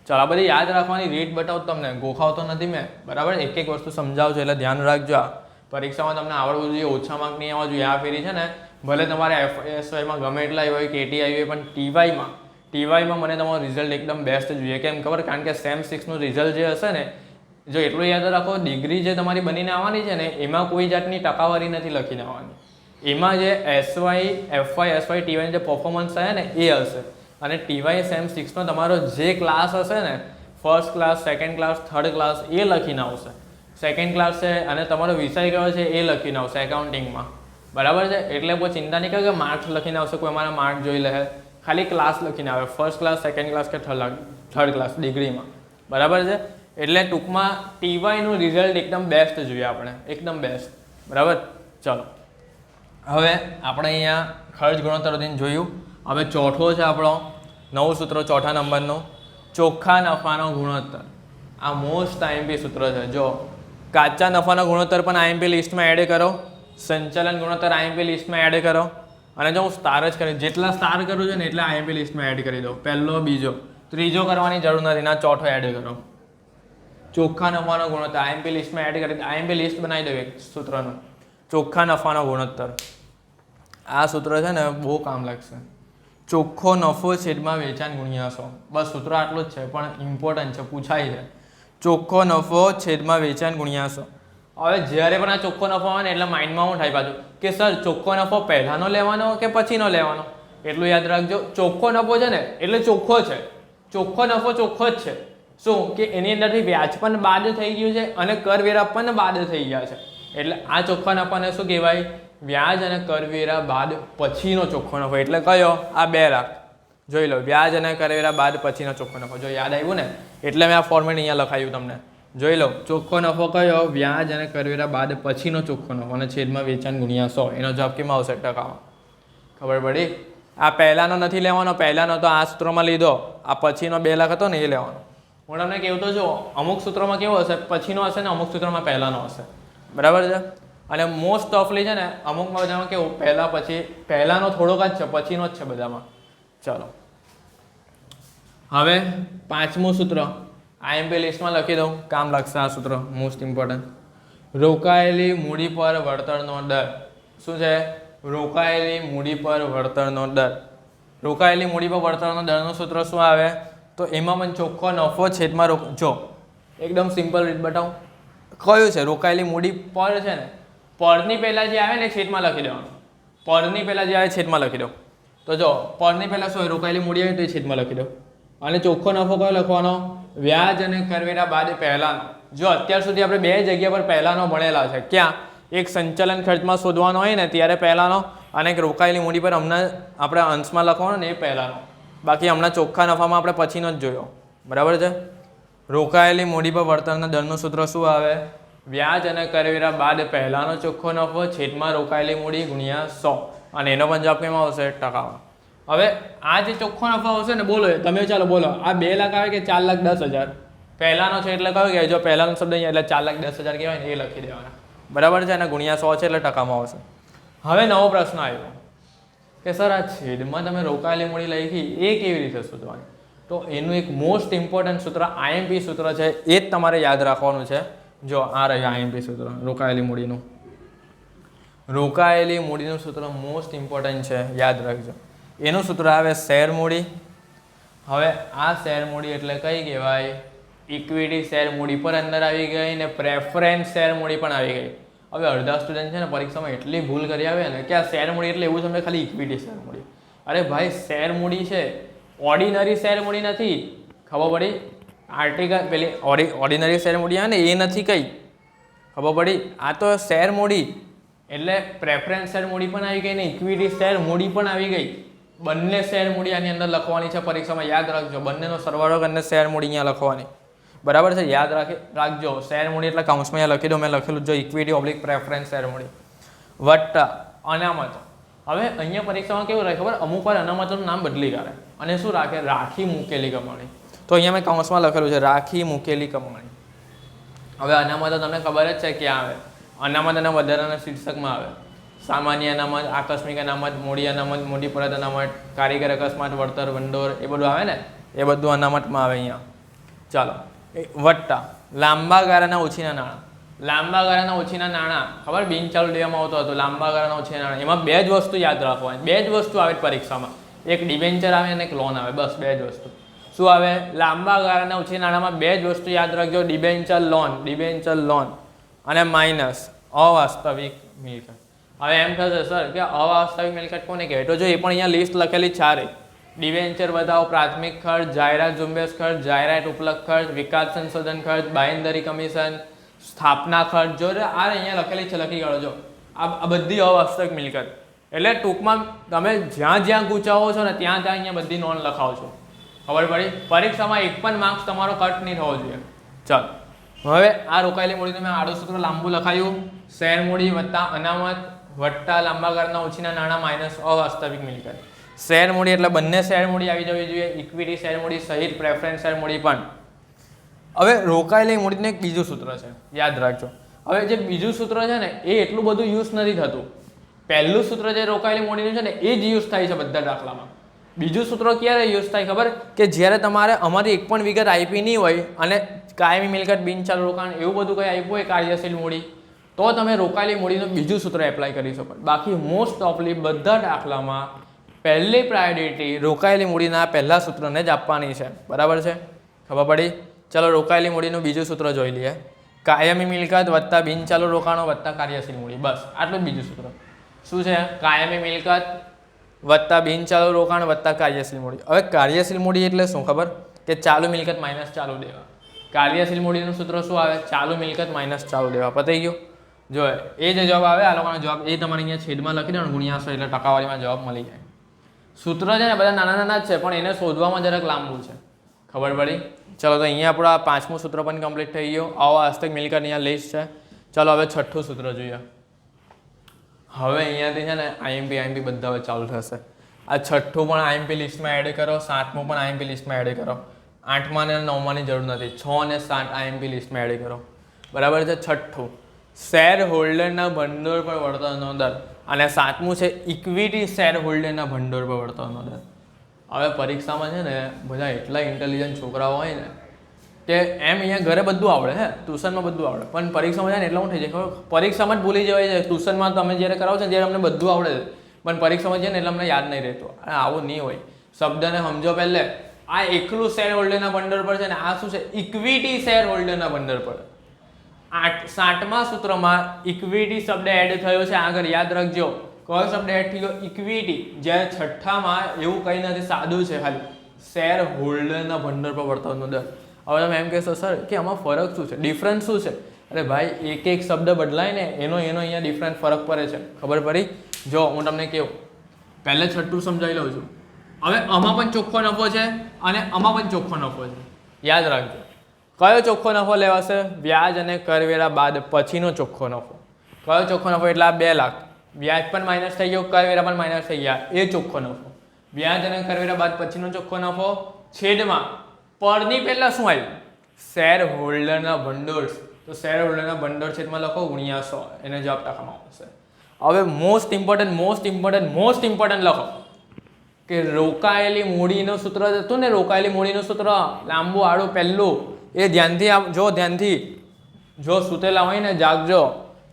ચાલો, આ બધી યાદ રાખવાની રીત બતાવું તમને, ગોખાવતો નથી મેં, બરાબર? એક એક વસ્તુ સમજાવું છું એટલે ધ્યાન રાખજો. આ પરીક્ષામાં તમને આવડવું જોઈએ, ઓછા માર્ક નહીં આવવા જોઈએ. આ ફેરી છે ને ભલે તમારે FSYમાં ગમે એટલા આવ્યા હોય, KT આવી હોય, પણ TYમાં મને તમારું રિઝલ્ટ એકદમ બેસ્ટ જોઈએ. કેમ ખબર? કારણ કે સેમ 6નું રિઝલ્ટ જે હશે ને, જો એટલું યાદ રાખો, ડિગ્રી જે તમારી બનીને આવવાની છે ને એમાં કોઈ જાતની ટકાવારી નથી લખીને આવવાની. એમાં જે SY, FY, SY, TYની જે પરફોર્મન્સ થાય ને એ હશે. અને TY સેમ 6નો તમારો જે ક્લાસ હશે ને, first class, second class, third class, એ લખીને આવશે. સેકન્ડ ક્લાસ છે અને તમારો વિષય કયો છે એ લખીને આવશે એકાઉન્ટિંગમાં, બરાબર છે? એટલે કોઈ ચિંતા નહીં કરો કે માર્ક્સ લખીને આવશે, કોઈ અમારા માર્ક જોઈ લે. ખાલી ક્લાસ લખીને આવે, ફર્સ્ટ ક્લાસ, સેકન્ડ ક્લાસ કે થર્ડ ક્લાસ ડિગ્રીમાં, બરાબર છે? એટલે ટૂંકમાં TYનું રિઝલ્ટ એકદમ બેસ્ટ જોઈએ આપણે, એકદમ બેસ્ટ, બરાબર? ચલો, હવે આપણે અહીંયા ખર્ચ ગુણોત્તર જોયું. હવે ચોથો છે આપણો નવું સૂત્ર, ચોથા નંબરનું, ચોખ્ખા નફાનો ગુણોત્તર. આ મોસ્ટ IMP સૂત્ર છે. જો કાચા નફાનો ગુણોત્તર પણ IMP લિસ્ટમાં એડ કરો, સંચાલન ગુણોત્તર IMP લિસ્ટમાં એડ કરો. અને જો હું સ્ટાર જ કરી, જેટલા સ્ટાર કરું છું ને એટલા IMP લિસ્ટમાં એડ કરી દો. પહેલો, બીજો, ત્રીજો કરવાની જરૂર નથી, ના ચોથો એડ કરો. ચોખ્ખા નફાનો ગુણોત્તર IMP લિસ્ટમાં એડ કરી, IMP લિસ્ટ બનાવી દો એક સૂત્રનું, ચોખ્ખા નફાનો ગુણોત્તર. આ સૂત્ર છે ને બહુ કામ લાગશે. ચોખ્ખો નફો છેદમાં વેચાણ ગુણ્યા 100. બસ સૂત્ર આટલું જ છે પણ ઇમ્પોર્ટન્ટ છે, પૂછાય છે. ચોખ્ખો નફો છેદમાં વેચાણ ગુણ્યા 100. હવે જ્યારે પણ આ ચોખ્ખો નફો આવે ને એટલે માઇન્ડમાં શું થાય પાછું કે સર ચોખ્ખો નફો પહેલાનો લેવાનો કે પછીનો લેવાનો? એટલું યાદ રાખજો, ચોખ્ખો નફો છે ને એટલે ચોખ્ખો છે, ચોખ્ખો નફો ચોખ્ખો જ છે. શું કે એની અંદરથી વ્યાજ પણ બાદ થઈ ગયું છે અને કરવેરા પણ બાદ થઈ ગયા છે. એટલે આ ચોખ્ખા નફાને શું કહેવાય? વ્યાજ અને કરવેરા બાદ પછીનો ચોખ્ખો નફો. એટલે કયો? આ બે રાખ જોઈ લો, વ્યાજ અને કરવેરા બાદ પછીનો ચોખ્ખો નફો. જો યાદ આવ્યું ને એટલે મેં આ ફોર્મેટ અહીંયા લખાયું તમને. જોઈ લો, ચોખ્ખો નફો કયો? વ્યાજ અને કરવેરા બાદ પછીનો ચોખ્ખો નફો અને છેદમાં વેચાણ ગુણ્યા 100. એનો જવાબ કેમ આવશે? ટકામાં. ખબર પડી? આ પહેલાનો નથી લેવાનો, પહેલાનો તો આ સૂત્રમાં લીધો, આ પછીનો 2 લાખ હતો ને એ લેવાનો. હું તમને કહેતો જો અમુક સૂત્રમાં કેવો હશે, પછીનો હશે ને અમુક સૂત્રમાં પહેલાનો હશે, બરાબર છે? અને મોસ્ટ ઓફલી છે ને અમુકમાં બધામાં કેવું પહેલા પછી, પહેલાનો થોડોક જ છે, પછીનો જ છે બધામાં. ચલો, હવે પાંચમું સૂત્ર IMP લિસ્ટમાં લખી દઉં, કામ લાગશે આ સૂત્ર, મોસ્ટ ઇમ્પોર્ટન્ટ. રોકાયેલી મૂડી પર વળતરનો દર. શું છે? રોકાયેલી મૂડી પર વળતરનો દર. રોકાયેલી મૂડી પર વળતરનો દરનું સૂત્ર શું આવે? તો એમાં પણ ચોખ્ખો નફો છેદમાં જો એકદમ સિમ્પલ રીત બતાવું. કયું છે? રોકાયેલી મૂડી પર છે ને, પરની પહેલાં જે આવે ને છેદમાં લખી દેવાનું. પરની પહેલાં જે આવે છેદમાં લખી દો. તો જો પરની પહેલાં શું હોય? રોકાયેલી મૂડી આવે તો એ છેદમાં લખી દો. અને ચોખ્ખો નફો કયો લખવાનો? વ્યાજ અને કરવેરા બાદ પહેલાનો. જો અત્યાર સુધી આપણે બે જગ્યા પર પહેલાનો ભણેલા છે. ક્યાં? એક સંચાલન ખર્ચમાં શોધવાનો હોય ને ત્યારે પહેલાનો, અને એક રોકાયેલી મૂડી પર હમણાં આપણે અંશમાં લખવાનો ને એ પહેલાનો. બાકી હમણાં ચોખ્ખા નફામાં આપણે પછીનો જ જોયો, બરાબર છે? રોકાયેલી મૂડી પર વળતરના દરનું સૂત્ર શું આવે? વ્યાજ અને કરવેરા બાદ પહેલાનો ચોખ્ખો નફો છેદમાં રોકાયેલી મૂડી ગુણ્યા 100. અને એનો પણ જવાબ કેમાં આવશે? ટકામાં. હવે આ જે ચોખ્ખો નફો આવશે ને, બોલો તમે, ચાલો બોલો, આ 2 લાખ આવે કે 4,10,000? પહેલાનો છે એટલે કયો કે જો પહેલાનો શબ્દ અહીંયા એટલે 4,10,000 કહેવાય ને એ લખી દેવાના, બરાબર છે? અને ગુણ્યા 100 છે એટલે ટકામાં આવશે. હવે નવો પ્રશ્ન આવ્યો કે સર આ છેદમાં તમે રોકાયેલી મૂડી લખી એ કેવી રીતે શોધવાની? તો એનું એક મોસ્ટ ઇમ્પોર્ટન્ટ સૂત્ર IMP સૂત્ર છે, એ જ તમારે યાદ રાખવાનું છે. જો આ રહ્યું IMP સૂત્ર રોકાયેલી મૂડીનું. રોકાયેલી મૂડીનું સૂત્ર મોસ્ટ ઇમ્પોર્ટન્ટ છે, યાદ રાખજો. એનું સૂત્ર આવે શેર મૂડી. હવે આ શેર મૂડી એટલે કઈ કહેવાય? ઇક્વિટી શેર મૂડી પર અંદર આવી ગઈ ને પ્રેફરન્સ શેર મૂડી પણ આવી ગઈ. હવે અડધા સ્ટુડન્ટ છે ને પરીક્ષામાં એટલી ભૂલ કરી આવે ને કે આ શેર મૂડી એટલે એવું સમજે ખાલી ઇક્વિટી શેર મૂડી. અરે ભાઈ, શેર મૂડી છે, ઓર્ડિનરી શેર મૂડી નથી. ખબર પડી? આર્ટિકલ પેલી ઓર્ડિનરી શેર મૂડી આવે ને એ નથી, કઈ ખબર પડી? આ તો શેર મૂડી એટલે પ્રેફરન્સ શેર મૂડી પણ આવી ગઈ ને ઇક્વિટી શેર મૂડી પણ આવી ગઈ. બંને શેર મૂડી આની અંદર લખવાની છે પરીક્ષામાં, યાદ રાખજો. બંનેનો સરવાળો કરીને શેર મૂડી અહીંયા લખવાની, બરાબર છે, યાદ રાખજો. શેર મૂડી એટલે કૌંસમાં અહીંયા લખી દો, મેં લખેલું જો ઇક્વિટી ઓબ્લિક પ્રેફરન્સ શેર મૂડી વત્તા અનામત. હવે અહીંયા પરીક્ષામાં કેવું રહે ખબર, અમુક વાર અનામતનું નામ બદલી કરે અને શું રાખે, રાખી મૂકેલી કમાણી. તો અહીંયા મેં કૌંસમાં લખેલું છે રાખી મૂકેલી કમાણી. હવે અનામત તમને ખબર જ છે ક્યાં આવે, અનામત અને વધારાના શીર્ષકમાં આવે. સામાન્ય અનામત, આકસ્મિક અનામત, મૂડી અનામત, મૂડી પરત અનામત, કારીગર અકસ્માત, વળતર, ભંડોળ, એ બધું આવે ને, એ બધું અનામતમાં આવે અહીંયા. ચાલો, વત્તા લાંબા ગાળાના ઓછીના નાણાં. લાંબા ગાળાના ઓછીના નાણાં ખબર બિનચાલુ લેવામાં આવતો હતો, લાંબા ગાળાના ઓછીના નાણાં. એમાં બે જ વસ્તુ યાદ રાખવાની, બે જ વસ્તુ આવે પરીક્ષામાં, એક ડિબેન્ચર આવે અને એક લોન આવે, બસ બે જ વસ્તુ. શું આવે, લાંબા ગાળાના ઓછી નાણાંમાં બે જ વસ્તુ યાદ રાખજો, ડિબેન્ચર લોન અને માઇનસ અવાસ્તવિક મિલકત. હવે એમ થશે સર કે અવાસ્તવિક મિલકત કોને કહેવાય, તો જો એ પણ અહીંયા લિસ્ટ લખેલી ચારે, ડિબેન્ચર બતાવો, પ્રાથમિક ખર્ચ, જાહેરાત ઝુંબેશ ખર્ચ, જાહેરાત ઉપલબ્ધ ખર્ચ, વિકાસ સંશોધન ખર્ચ, બાંયધરી કમિશન, સ્થાપના ખર્ચ, જો આ અહીંયા લખેલી છે, લખી કાઢો. જો આ બધી અવાસ્તવિક મિલકત, એટલે ટૂંકમાં તમે જ્યાં જ્યાં ગુચાવો છો ને ત્યાં ત્યાં અહીંયા બધી નોંધ લખાવો છો. ખબર પડી, પરીક્ષામાં એક પણ માર્ક્સ તમારો કટ નહીં થવો જોઈએ. ચાલો, હવે આ રોકાયેલી મૂડીનું મેં આડું સૂત્ર લાંબુ લખાયું, શેર મૂડી વત્તા અનામત વત્તા લાંબા ગાળાના ઓછીના નાણાં માઇનસ અવાસ્તવિક મિલકત. શેર મૂડી એટલે બંને શેર મૂડી આવી જવી જોઈએ, ઇક્વિટી શેર મૂડી સહિત પ્રેફરન્સ શેર મૂડી પણ. હવે રોકાયેલી મૂડીનું એક બીજું સૂત્ર છે, યાદ રાખજો. હવે જે બીજું સૂત્ર છે ને એ એટલું બધું યુઝ નથી થતું. પહેલું સૂત્ર જે રોકાયેલી મૂડીનું છે ને એ જ યુઝ થાય છે બધા દાખલામાં. બીજું સૂત્ર ક્યારે યુઝ થાય ખબર, કે જ્યારે તમારે અમારી એક પણ વિગત આપી નહીં હોય અને કાયમી મિલકત, બિનચાલુ રોકાણ એવું બધું કંઈ આપ્યું હોય કાર્યશીલ મૂડી, તો તમે રોકાયેલી મૂડીનું બીજું સૂત્ર એપ્લાય કરી શકો. બાકી મોસ્ટ ઓફલી બધા દાખલામાં પહેલી પ્રાયોરિટી રોકાયેલી મૂડીના પહેલા સૂત્રને જ આપવાની છે. બરાબર છે, ખબર પડી? ચાલો રોકાયેલી મૂડીનું બીજું સૂત્ર જોઈ લઈએ, કાયમી મિલકત વત્તા બિનચાલુ રોકાણો વત્તા કાર્યશીલ મૂડી. બસ આટલું જ બીજું સૂત્ર. શું છે, કાયમી મિલકત વત્તા બિનચાલુ રોકાણ વત્તા કાર્યશીલ મૂડી. હવે કાર્યશીલ મૂડી એટલે શું ખબર, કે ચાલુ મિલકત માઇનસ ચાલુ દેવા. કાર્યશીલ મૂડીનું સૂત્ર શું આવે, ચાલુ મિલકત માઇનસ ચાલુ દેવા. પતાઈ ગયું. જો એ જે જવાબ આવે, આ લોકોનો જવાબ એ તમારે અહીંયા છેદમાં લખી દો ને, ગુણ્યા 100 એટલે ટકાવારીમાં જવાબ મળી જાય. સૂત્ર છે ને બધા નાના નાના જ છે, પણ એને શોધવામાં જરાક લાંબુ છે. ખબર પડી? ચલો, તો અહીંયા આપણું આ પાંચમું સૂત્ર પણ કમ્પ્લીટ થઈ ગયું. અવાસ્તવિક મિલકત અહીંયા લિસ્ટ છે. ચલો હવે છઠ્ઠું સૂત્ર જોઈએ. હવે અહીંયાથી છે ને આઈએમપી બધા હવે ચાલુ થશે. આ છઠ્ઠું પણ આઈએમપી લિસ્ટમાં એડ કરો, સાતમું પણ આઈએમપી લિસ્ટમાં એડ કરો. આઠમા અને નવમાની જરૂર નથી, 6 અને 7 આઈએમપી લિસ્ટમાં એડ કરો. બરાબર છે. છઠ્ઠું શેર હોલ્ડરના ભંડોળ પર વળતરનો દર અને સાતમું છે ઇક્વિટી શેર હોલ્ડરના ભંડોળ પર વળતરનો દર. હવે પરીક્ષામાં છે ને બધા એટલા ઇન્ટેલિજન્ટ છોકરાઓ હોય ને કે એમ અહીંયા ઘરે બધું આવડે, હે ટ્યુશનમાં બધું આવડે, પણ પરીક્ષામાં જાય ને એટલે શું થઈ જાય ખબર, પરીક્ષામાં જ ભૂલી જવાય છે. ટ્યુશનમાં તમે જ્યારે કરાવો છો ત્યારે અમને બધું આવડે છે, પણ પરીક્ષામાં જાય ને એટલે અમને યાદ નહીં રહેતું. આવું નહીં હોય. શબ્દને સમજો પહેલે, આ એકલું શેર હોલ્ડરના ભંડોળ પર છે ને આ શું છે, ઇક્વિટી શેર હોલ્ડરના ભંડોળ પર. 7મા સૂત્રમાં ઇક્વિટી શબ્દ એડ થયો છે આગળ, યાદ રાખજો. કયો શબ્દ એડ થઈ ગયો, ઇક્વિટી. જ્યારે છઠ્ઠામાં એવું કંઈ નથી, સાદું છે ખાલી શેર હોલ્ડરના ભંડોળ પર વળતરનો દર. હવે તમે એમ કહેશો સર કે આમાં ફરક શું છે, ડિફરન્સ શું છે? અરે ભાઈ, એક એક શબ્દ બદલાય ને એનો અહીંયા ડિફરન્ટ ફરક પડે છે. ખબર પડી? જો હું તમને કહું, પહેલે છઠ્ઠું સમજાવી લઉં છું. હવે આમાં પણ ચોખ્ખો નફો છે અને આમાં પણ ચોખ્ખો નફો છે. યાદ રાખજો, કયો ચોખ્ખો નફો લેવાશે, વ્યાજ અને કરવેરા બાદ પછીનો ચોખ્ખો નફો. કયો ચોખ્ખો નફો એટલે આ 2 લાખ, વ્યાજ પણ માઇનસ થઈ ગયો, કરવેરા પણ માઇનસ થઈ ગયા, એ ચોખ્ખો નફો. વ્યાજ અને કરવેરા બાદ પછીનો ચોખ્ખો નફો છેદમાં પરની પહેલા શું આવ્યું, શેર હોલ્ડરના ભંડોળ. તો શેર હોલ્ડરના ભંડોળ છેદમાં લખો ગુણ્યા 100, એને જવાબ ટકામાં આવશે. હવે મોસ્ટ ઇમ્પોર્ટન્ટ લખો કે રોકાયેલી મૂડીનું સૂત્ર હતું ને, રોકાયેલી મૂડીનું સૂત્ર લાંબુ આડું પહેલું, એ ધ્યાનથી ધ્યાનથી જો સૂતેલા હોય ને જાગજો.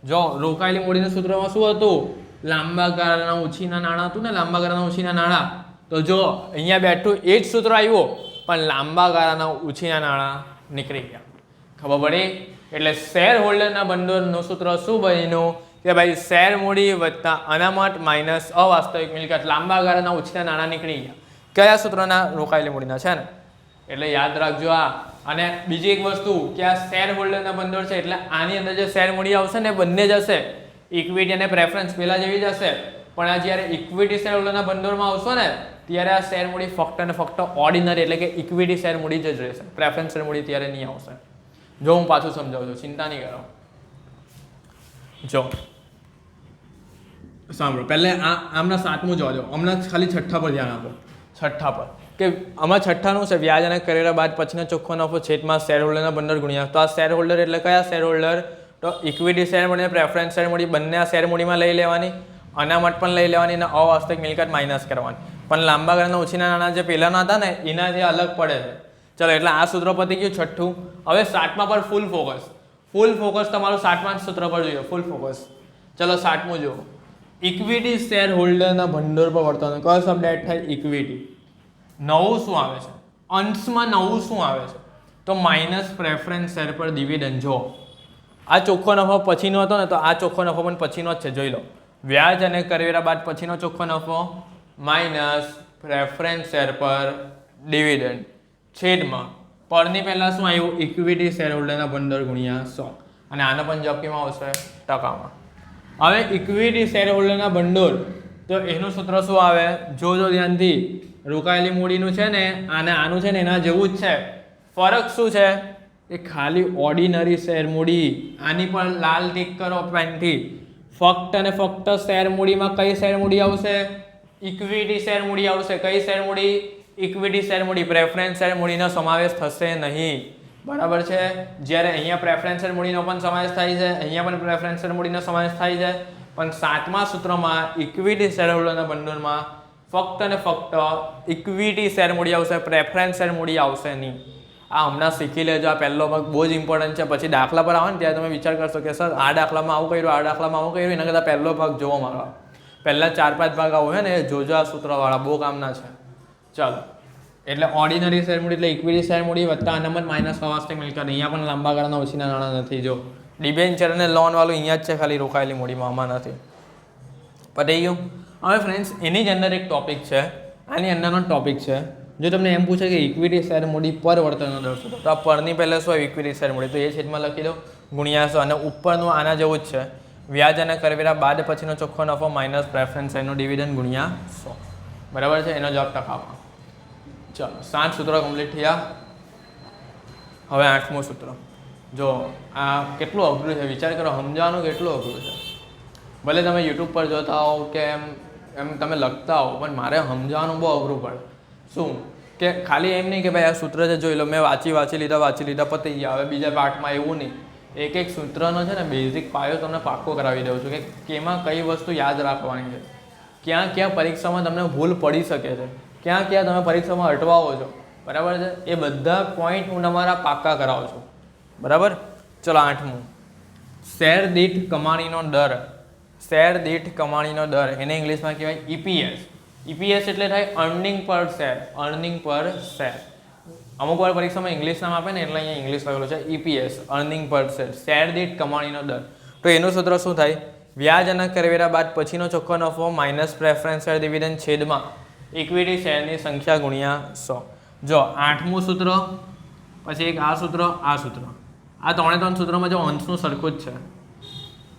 જો રોકાયેલી મૂડીનું સૂત્રમાં શું હતું, લાંબા ગાળાના ઓછીના નાણાં હતું ને, લાંબા ગાળાના ઓછીના નાણાં. તો જો અહીંયા બેઠું એ જ સૂત્ર આવ્યું, પણ લાંબા ગાળાના ઓછીના નાણાં નીકળી ગયા. ખબર પડી? એટલે શેર હોલ્ડરના ભંડોળનું સૂત્ર શું બન્યું કે ભાઈ શેર મૂડી વત્તા અનામત માઇનસ અવાસ્તવિક મિલકત, લાંબા ગાળાના ઓછીના નાણાં નીકળી ગયા. કયા સૂત્રના? રોકાયેલી મૂડીના છે ને. એટલે યાદ રાખજો આ. અને બીજી એક વસ્તુ કે આ શેર હોલ્ડરના ભંડોળ છે એટલે આની અંદર જે શેર મૂડી આવશે ને બંને જ હશે, ઇક્વિટી અને પ્રેફરન્સ પેલા જેવી જ હશે. પણ આ જ્યારે ઇક્વિટી શેર હોલ્ડરના ભંડોળમાં આવશો ને ત્યારે આ શેર મૂડી ફક્ત અને ફક્ત ઓર્ડિનરી એટલે કે ઇક્વિટી શેર મૂડી જ રહેશે, પ્રેફરન્સ શેર મૂડી ત્યારે નહીં આવશે. જો હું પાછું સમજાવું છું, ચિંતા નહીં કરો. જો સાંભળો, પહેલે આમના 7મું જોજો, હમણાં ખાલી છઠ્ઠા પર ધ્યાન આપો. છઠ્ઠા પર કે આમાં છઠ્ઠાનું છે વ્યાજ અને કરેલા બાદ પછીનો ચોખ્ખો નફો છેદમાં શેર હોલ્ડરના ભંડોળ ગુણ્યા. તો આ શેર હોલ્ડર એટલે કયા શેર હોલ્ડર? તો ઇક્વિટી શેર મૂડી પ્રેફરન્સ શેર મૂડી બંને આ શેર મૂડીમાં લઈ લેવાની, અનામત પણ લઈ લેવાની અને અવાસ્તવિક મિલકત માઇનસ કરવાની. પણ લાંબા ગાળાના ઓછીના નાના જે પહેલાના હતા ને એના જે અલગ પડે છે. ચલો એટલે આ સૂત્ર પતી ગયું છઠ્ઠું. હવે 7મા પર ફૂલ ફોકસ તમારું 7મા સૂત્ર પર જોઈએ, ફૂલ ફોકસ. ચલો 7મું જુઓ, ઇક્વિટી શેર હોલ્ડરના ભંડોળ પર વર્તન. કયો શબ્દ એડ થાય? ઇક્વિટી. નવું શું આવે છે? અંશમાં નવું શું આવે છે? તો માઇનસ પ્રેફરન્સ શેર પર ડિવિડન્ડ. જો આ ચોખ્ખો નફો પછીનો હતો ને તો આ ચોખ્ખો નફો પણ પછીનો જ છે, જોઈ લો. વ્યાજ અને કરવેરા બાદ પછીનો ચોખ્ખો નફો માઇનસ પ્રેફરન્સ શેર પર ડિવિડન્ડ છેદમાં પરની પહેલાં શું આવ્યું? ઇક્વિટી શેર હોલ્ડરના ભંડોળ ગુણ્યા 100. અને આનો પણ જવાબ કેમાં આવશે? ટકામાં. હવે ઇક્વિટી શેર હોલ્ડરના ભંડોળ, તો એનું સૂત્ર શું આવે? જોજો ધ્યાનથી. રોકાયેલી મૂડીનું છે ને અને આનું છે ને એના જેવું જ છે. ફરક શું છે? એ ખાલી ઓર્ડિનરી શેર મૂડી. આની પર લાલ ટીક કરો પેનથી. ફક્ત અને ફક્ત શેર મૂડીમાં કઈ શેર મૂડી આવશે? ઇક્વિટી શેર મૂડી આવશે. કઈ શેર મૂડી? ઇક્વિટી શેર મૂડી. પ્રેફરન્સ શેર મૂડીનો સમાવેશ થશે નહીં. બરાબર છે? જ્યારે અહીંયા પ્રેફરન્સ શેર મૂડીનો પણ સમાવેશ થાય છે, અહીંયા પણ પ્રેફરન્સ શેર મૂડીનો સમાવેશ થાય છે, પણ 7મા સૂત્રમાં ઇક્વિટી શેર હોલ્ડરના ભંડોળમાં ફક્ત અને ફક્ત ઇક્વિટી શેર મૂડી આવશે, પ્રેફરન્સ શેર મૂડી આવશે નહીં. આ હમણાં શીખી લેજો. આ પહેલો ભાગ બહુ જ ઇમ્પોર્ટન્ટ છે. પછી દાખલા પર આવે ને ત્યારે તમે વિચાર કરશો કે સર આ દાખલામાં આવું કર્યું, આ દાખલામાં આવું કર્યું, એના કરતાં પહેલો ભાગ જોવો મારો. પહેલા 4-5 ભાગ આવો છે ને એ જોજો. આ સૂત્રવાળા બહુ કામના છે. ચાલો, એટલે ઓર્ડિનરી શેર મૂડી એટલે ઇક્વિટી શેર મૂડી વત્તા અનામત માઇનસ અવાસ્તવિક મિલકત. અહીંયા પણ લાંબા ગાળાના ઓછીના નાણાં નથી. જો ડિબેન્ચર અને લોન વાળું અહીંયા જ છે, ખાલી રોકાયેલી મૂડીમાં આમાં નથી. પતી ગયું. હવે ફ્રેન્ડ્સ એની જ અંદર એક ટોપિક છે, આની અંદરનો ટોપિક છે. જો તમને એમ પૂછે કે ઇક્વિટી શેર મૂડી પર વર્તનનો દર શું, તો આ પરની પહેલાં શું હોય? ઇક્વિટી શેર મૂડી. તો એ છેદમાં લખી દો ગુણ્યા 100. અને ઉપરનું આના જેવું જ છે, વ્યાજ અને કરવેરા બાદ પછીનો ચોખ્ખો નફો માઇનસ પ્રેફરન્સ શેરનો ડિવિડન્ડ ગુણ્યા 100. બરાબર છે? એનો જવાબ ટકામાં. ચાલો 7 સૂત્રો કમ્પ્લીટ થયા. હવે 8મું સૂત્ર. જો આ કેટલું અઘરું છે વિચાર કરો, સમજાવવાનું કેટલું અઘરું છે. ભલે તમે યુટ્યુબ પર જોતા હો કે એમ તમે લખતા હો, પણ મારે સમજાવવાનું બહુ અઘરું પડે. શું કે ખાલી એમ નહીં કે ભાઈ આ સૂત્ર છે જોઈ લો, મેં વાંચી લીધા પતી ગયા. હવે બીજા પાર્ટમાં એવું નહીં. એક સૂત્રનો છે ને બેઝિક પાયો તમને પાક્કો કરાવી દઉં છું કે કેમાં કઈ વસ્તુ યાદ રાખવાની છે, ક્યાં પરીક્ષામાં તમને ભૂલ પડી શકે છે, ક્યાં તમે પરીક્ષામાં અટવાઓ છો. બરાબર છે? એ બધા પોઈન્ટ હું તમારા પાક્કા કરાવું છું. બરાબર? ચલો 8મું, શેર દીઠ કમાણીનો દર. શેર દીઠ કમાણીનો દર એને ઇંગ્લિશમાં કહેવાય EPS. EPS એટલે થાય અર્નિંગ પર શેર. અર્નિંગ પર શેર. અમુક વાર પરીક્ષામાં ઇંગ્લિશ નામ આપે ને એટલે અહીંયા ઇંગ્લિશ લખેલું છે EPS, અર્નિંગ પર શેર. શેર દીઠ કમાણીનો દર. તો એનું સૂત્ર શું થાય? વ્યાજ અને કરવેરા બાદ પછીનો ચોખ્ખો નફો માઇનસ પ્રેફરન્સ શેર ડિવિડન્ડ છેદમાં ઇક્વિટી શેરની સંખ્યા ગુણ્યા 100. જો 8મું સૂત્ર, પછી એક આ સૂત્ર, આ સૂત્ર. આ 3 સૂત્રમાં જો અંશનું સરખું જ છે.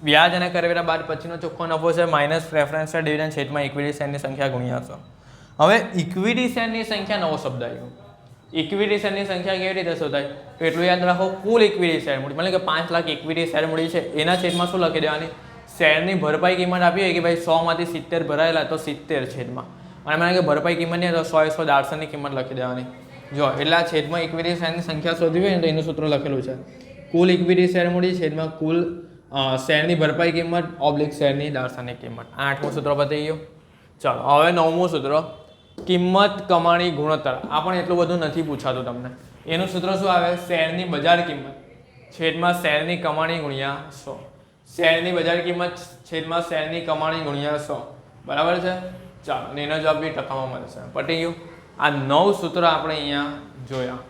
વ્યાજ અને કરવેરા બાદ પછીનો ચોખ્ખો નફો છે માઇનસ પ્રેફરન્સ શેર ડિવિડન્ડ છેદમાં ઇક્વિટી શેરની સંખ્યા ગુણ્યા 100. હવે ઇક્વિટી શેરની સંખ્યા નવો શબ્દ આવ્યો. ઇક્વિટી શેરની સંખ્યા કેવી રીતે શોધાય? તો એટલું યાદ રાખો, કુલ ઇક્વિટી શેર મૂડી એટલે કે 5 લાખ ઇક્વિટી શેર મૂડી છે એના છેદમાં શું લખી દેવાની? શેરની ભરપાઈ કિંમત આપી હોય કે ભાઈ 100માંથી 70 ભરાયેલા તો 70 છેદમાં, અને મને કે ભરપાઈ કિંમત નહીં તો 100 દાડસરની કિંમત લખી દેવાની. જો એટલે આ છેદમાં ઇક્વિટી શેરની સંખ્યા શોધવી હોય ને તો એનું સૂત્ર લખેલું છે, કુલ ઇક્વિટી શેર મૂડી છેદમાં કુલ શેરની ભરપાઈ કિંમત ઓબ્લિક શેરની દાડસરની કિંમત. 8મું સૂત્ર પતી ગયું. ચાલો હવે 9મું સૂત્ર, કિંમત કમાણી ગુણોત્તર. આ પણ એટલું બધું નથી પૂછાતું તમને. એનું સૂત્ર શું આવે? શેરની બજાર કિંમત છેદમાં શેરની કમાણી ગુણ્યા 100. શેરની બજાર કિંમત છેદમાં શેરની કમાણી ગુણ્યા 100. બરાબર છે? ચાલો એનો જવાબ બી ટકામાં મળશે. પટી ગયું. આ 9 સૂત્ર આપણે અહીંયા જોયા.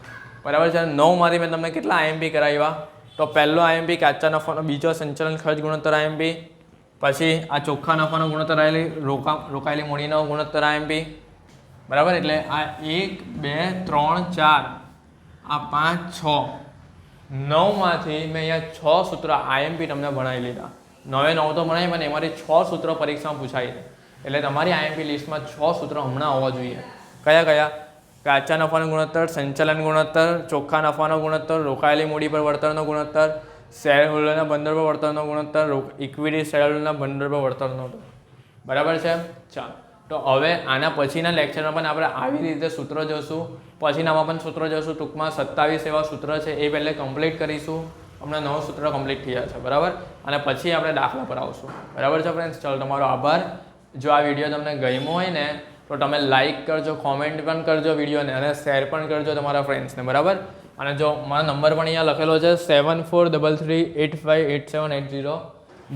બરાબર છે? 9માંથી મેં તમને કેટલા IMP કરાવ્યા? તો પહેલો IMP કાચા નફાનો, બીજો સંચાલન ખર્ચ ગુણોત્તર IMP, પછી આ ચોખ્ખા નફાનો ગુણોત્તર રોકાયેલી મૂડીનો ગુણોત્તર IMP. બરાબર? એટલે આ 1 2 3 4 આ 5 6 9માંથી મેં અહીંયા 6 સૂત્ર IMP તમને ભણાવી લીધા. 9 તો ભણાવી, પણ એમાંથી 6 સૂત્રો પરીક્ષામાં પૂછાય છે. એટલે તમારી આઈએમપી લિસ્ટમાં 6 સૂત્રો હમણાં આવવા જોઈએ. કયા કયા? કાચા નફાનો ગુણોત્તર, સંચાલન ગુણોત્તર, ચોખ્ખા નફાનો ગુણોત્તર, રોકાયેલી મૂડી પર વળતરનો ગુણોત્તર, શેર હોલ્ડરના બંદર પર વળતરનો ગુણોત્તર, ઇક્વિટી શેર હોલ્ડરના બંદર પર વળતરનો. બરાબર છે? ચાલો, તો હવે આના પછીના લેક્ચરમાં પણ આપણે આવી રીતે સૂત્રો જોશું, પછીનામાં પણ સૂત્રો જોશું. ટૂંકમાં 27 એવા સૂત્ર છે એ પહેલે કમ્પ્લીટ કરીશું. હમણાં 9 સૂત્ર કમ્પ્લીટ થયા છે, બરાબર, અને પછી આપણે દાખલા પર આવશું. બરાબર છે ફ્રેન્ડ્સ? ચાલો, તમારો આભાર. જો આ વિડીયો તમને ગમ્યો હોય ને તો તમે લાઇક કરજો, કોમેન્ટ પણ કરજો વિડીયોને, અને શેર પણ કરજો તમારા ફ્રેન્ડ્સને. બરાબર, અને જો મારો નંબર પણ અહીંયા લખેલો છે 7433858780.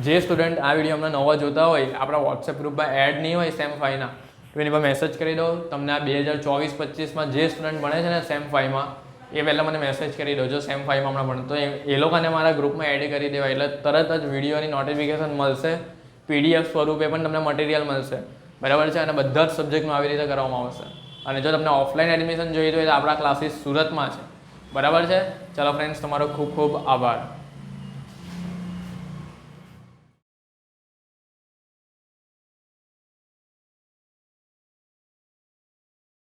જે સ્ટુડન્ટ આ વિડીયો અમને નવા જોતા હોય, આપણા વોટ્સએપ ગ્રુપમાં એડ નહીં હોય સેમ 5ના, તો એની પર મેસેજ કરી દો. તમને આ 2024-25માં જે સ્ટુડન્ટ ભણે છે ને સેમ 5માં, એ પહેલાં મને મેસેજ કરી દો. જો સેમ 5માં હમણાં ભણતો એ લોકોને મારા ગ્રુપમાં એડ કરી દેવાય, એટલે તરત જ વિડીયોની નોટિફિકેશન મળશે, PDF સ્વરૂપે પણ તમને મટીરિયલ મળશે. બરાબર છે? અને બધા જ સબ્જેક્ટમાં આવી રીતે કરવામાં આવશે. અને જો તમને ઓફલાઈન એડમિશન જોઈએ તો આપણા ક્લાસીસ સુરતમાં છે. બરાબર છે? ચાલો ફ્રેન્ડ્સ, તમારો ખૂબ ખૂબ આભાર.